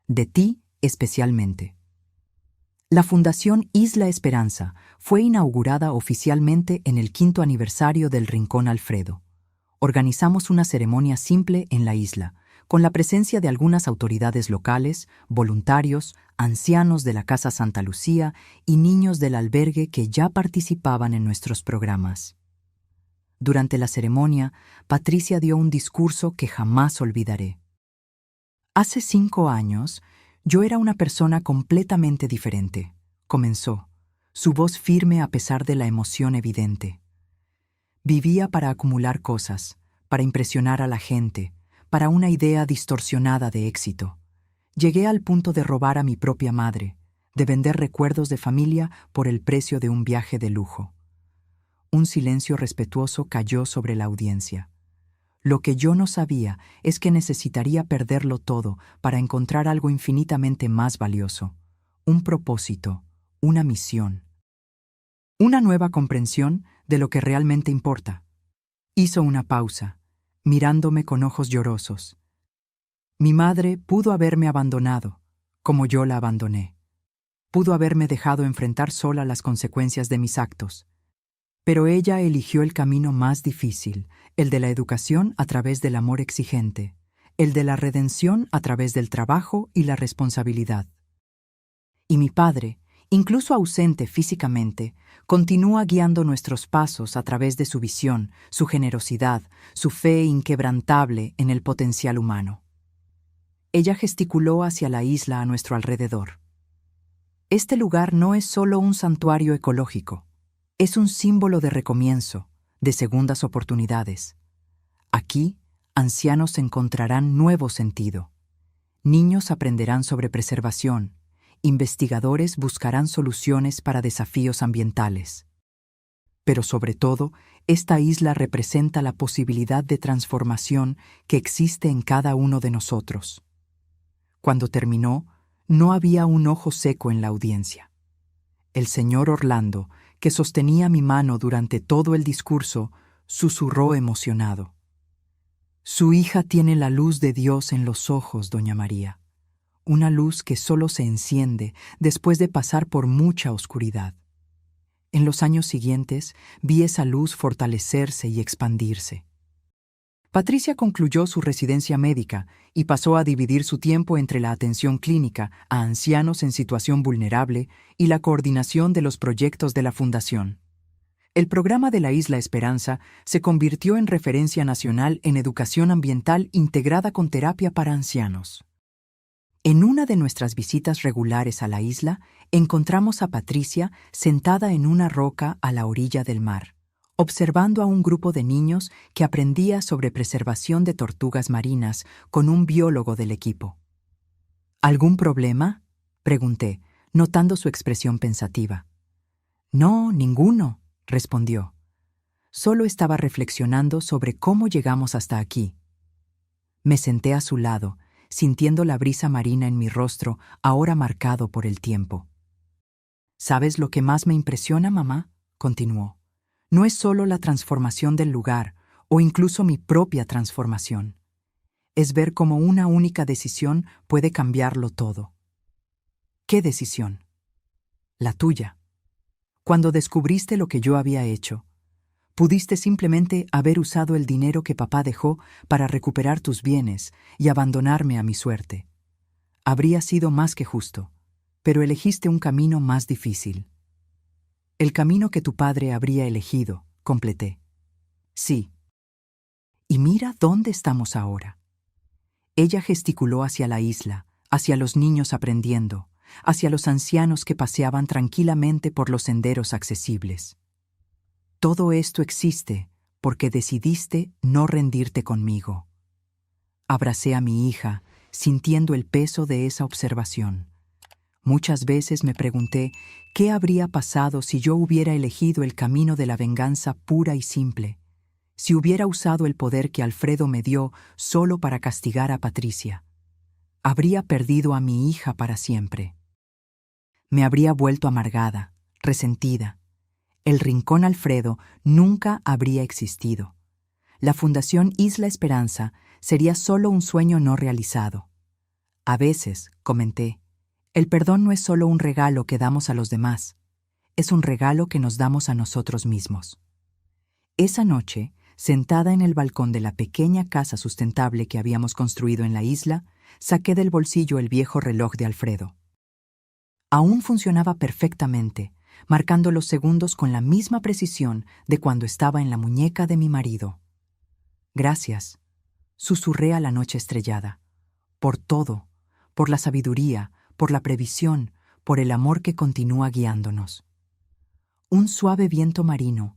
De ti especialmente». La Fundación Isla Esperanza fue inaugurada oficialmente en el 5º aniversario del Rincón Alfredo. Organizamos una ceremonia simple en la isla, con la presencia de algunas autoridades locales, voluntarios, ancianos de la Casa Santa Lucía y niños del albergue que ya participaban en nuestros programas. Durante la ceremonia, Patricia dio un discurso que jamás olvidaré. «Hace 5 años, yo era una persona completamente diferente», comenzó, su voz firme a pesar de la emoción evidente. Vivía para acumular cosas, para impresionar a la gente, para una idea distorsionada de éxito. Llegué al punto de robar a mi propia madre, de vender recuerdos de familia por el precio de un viaje de lujo. Un silencio respetuoso cayó sobre la audiencia. Lo que yo no sabía es que necesitaría perderlo todo para encontrar algo infinitamente más valioso, un propósito, una misión, una nueva comprensión de lo que realmente importa. Hizo una pausa, mirándome con ojos llorosos. Mi madre pudo haberme abandonado, como yo la abandoné. Pudo haberme dejado enfrentar sola las consecuencias de mis actos. Pero ella eligió el camino más difícil, el de la educación a través del amor exigente, el de la redención a través del trabajo y la responsabilidad. Y mi padre, incluso ausente físicamente, continúa guiando nuestros pasos a través de su visión, su generosidad, su fe inquebrantable en el potencial humano. Ella gesticuló hacia la isla a nuestro alrededor. Este lugar no es solo un santuario ecológico, es un símbolo de recomienzo, de segundas oportunidades. Aquí, ancianos encontrarán nuevo sentido. Niños aprenderán sobre preservación. Investigadores buscarán soluciones para desafíos ambientales. Pero sobre todo, esta isla representa la posibilidad de transformación que existe en cada uno de nosotros. Cuando terminó, no había un ojo seco en la audiencia. El señor Orlando, que sostenía mi mano durante todo el discurso, susurró emocionado. Su hija tiene la luz de Dios en los ojos, doña María. Una luz que solo se enciende después de pasar por mucha oscuridad. En los años siguientes vi esa luz fortalecerse y expandirse. Patricia concluyó su residencia médica y pasó a dividir su tiempo entre la atención clínica a ancianos en situación vulnerable y la coordinación de los proyectos de la Fundación. El programa de la Isla Esperanza se convirtió en referencia nacional en educación ambiental integrada con terapia para ancianos. En una de nuestras visitas regulares a la isla, encontramos a Patricia sentada en una roca a la orilla del mar, observando a un grupo de niños que aprendía sobre preservación de tortugas marinas con un biólogo del equipo. ¿Algún problema?, pregunté, notando su expresión pensativa. No, ninguno, respondió. Solo estaba reflexionando sobre cómo llegamos hasta aquí. Me senté a su lado, sintiendo la brisa marina en mi rostro, ahora marcado por el tiempo. ¿Sabes lo que más me impresiona, mamá?, continuó. No es solo la transformación del lugar, o incluso mi propia transformación. Es ver cómo una única decisión puede cambiarlo todo. ¿Qué decisión? La tuya. Cuando descubriste lo que yo había hecho, pudiste simplemente haber usado el dinero que papá dejó para recuperar tus bienes y abandonarme a mi suerte. Habría sido más que justo, pero elegiste un camino más difícil. El camino que tu padre habría elegido, completé. Sí. Y mira dónde estamos ahora. Ella gesticuló hacia la isla, hacia los niños aprendiendo, hacia los ancianos que paseaban tranquilamente por los senderos accesibles. Todo esto existe porque decidiste no rendirte conmigo. Abracé a mi hija, sintiendo el peso de esa observación. Muchas veces me pregunté qué habría pasado si yo hubiera elegido el camino de la venganza pura y simple, si hubiera usado el poder que Alfredo me dio solo para castigar a Patricia. Habría perdido a mi hija para siempre. Me habría vuelto amargada, resentida. El Rincón Alfredo nunca habría existido. La Fundación Isla Esperanza sería solo un sueño no realizado. A veces, comenté, el perdón no es solo un regalo que damos a los demás, es un regalo que nos damos a nosotros mismos. Esa noche, sentada en el balcón de la pequeña casa sustentable que habíamos construido en la isla, saqué del bolsillo el viejo reloj de Alfredo. Aún funcionaba perfectamente, marcando los segundos con la misma precisión de cuando estaba en la muñeca de mi marido. Gracias, susurré a la noche estrellada, por todo, por la sabiduría, por la previsión, por el amor que continúa guiándonos. Un suave viento marino,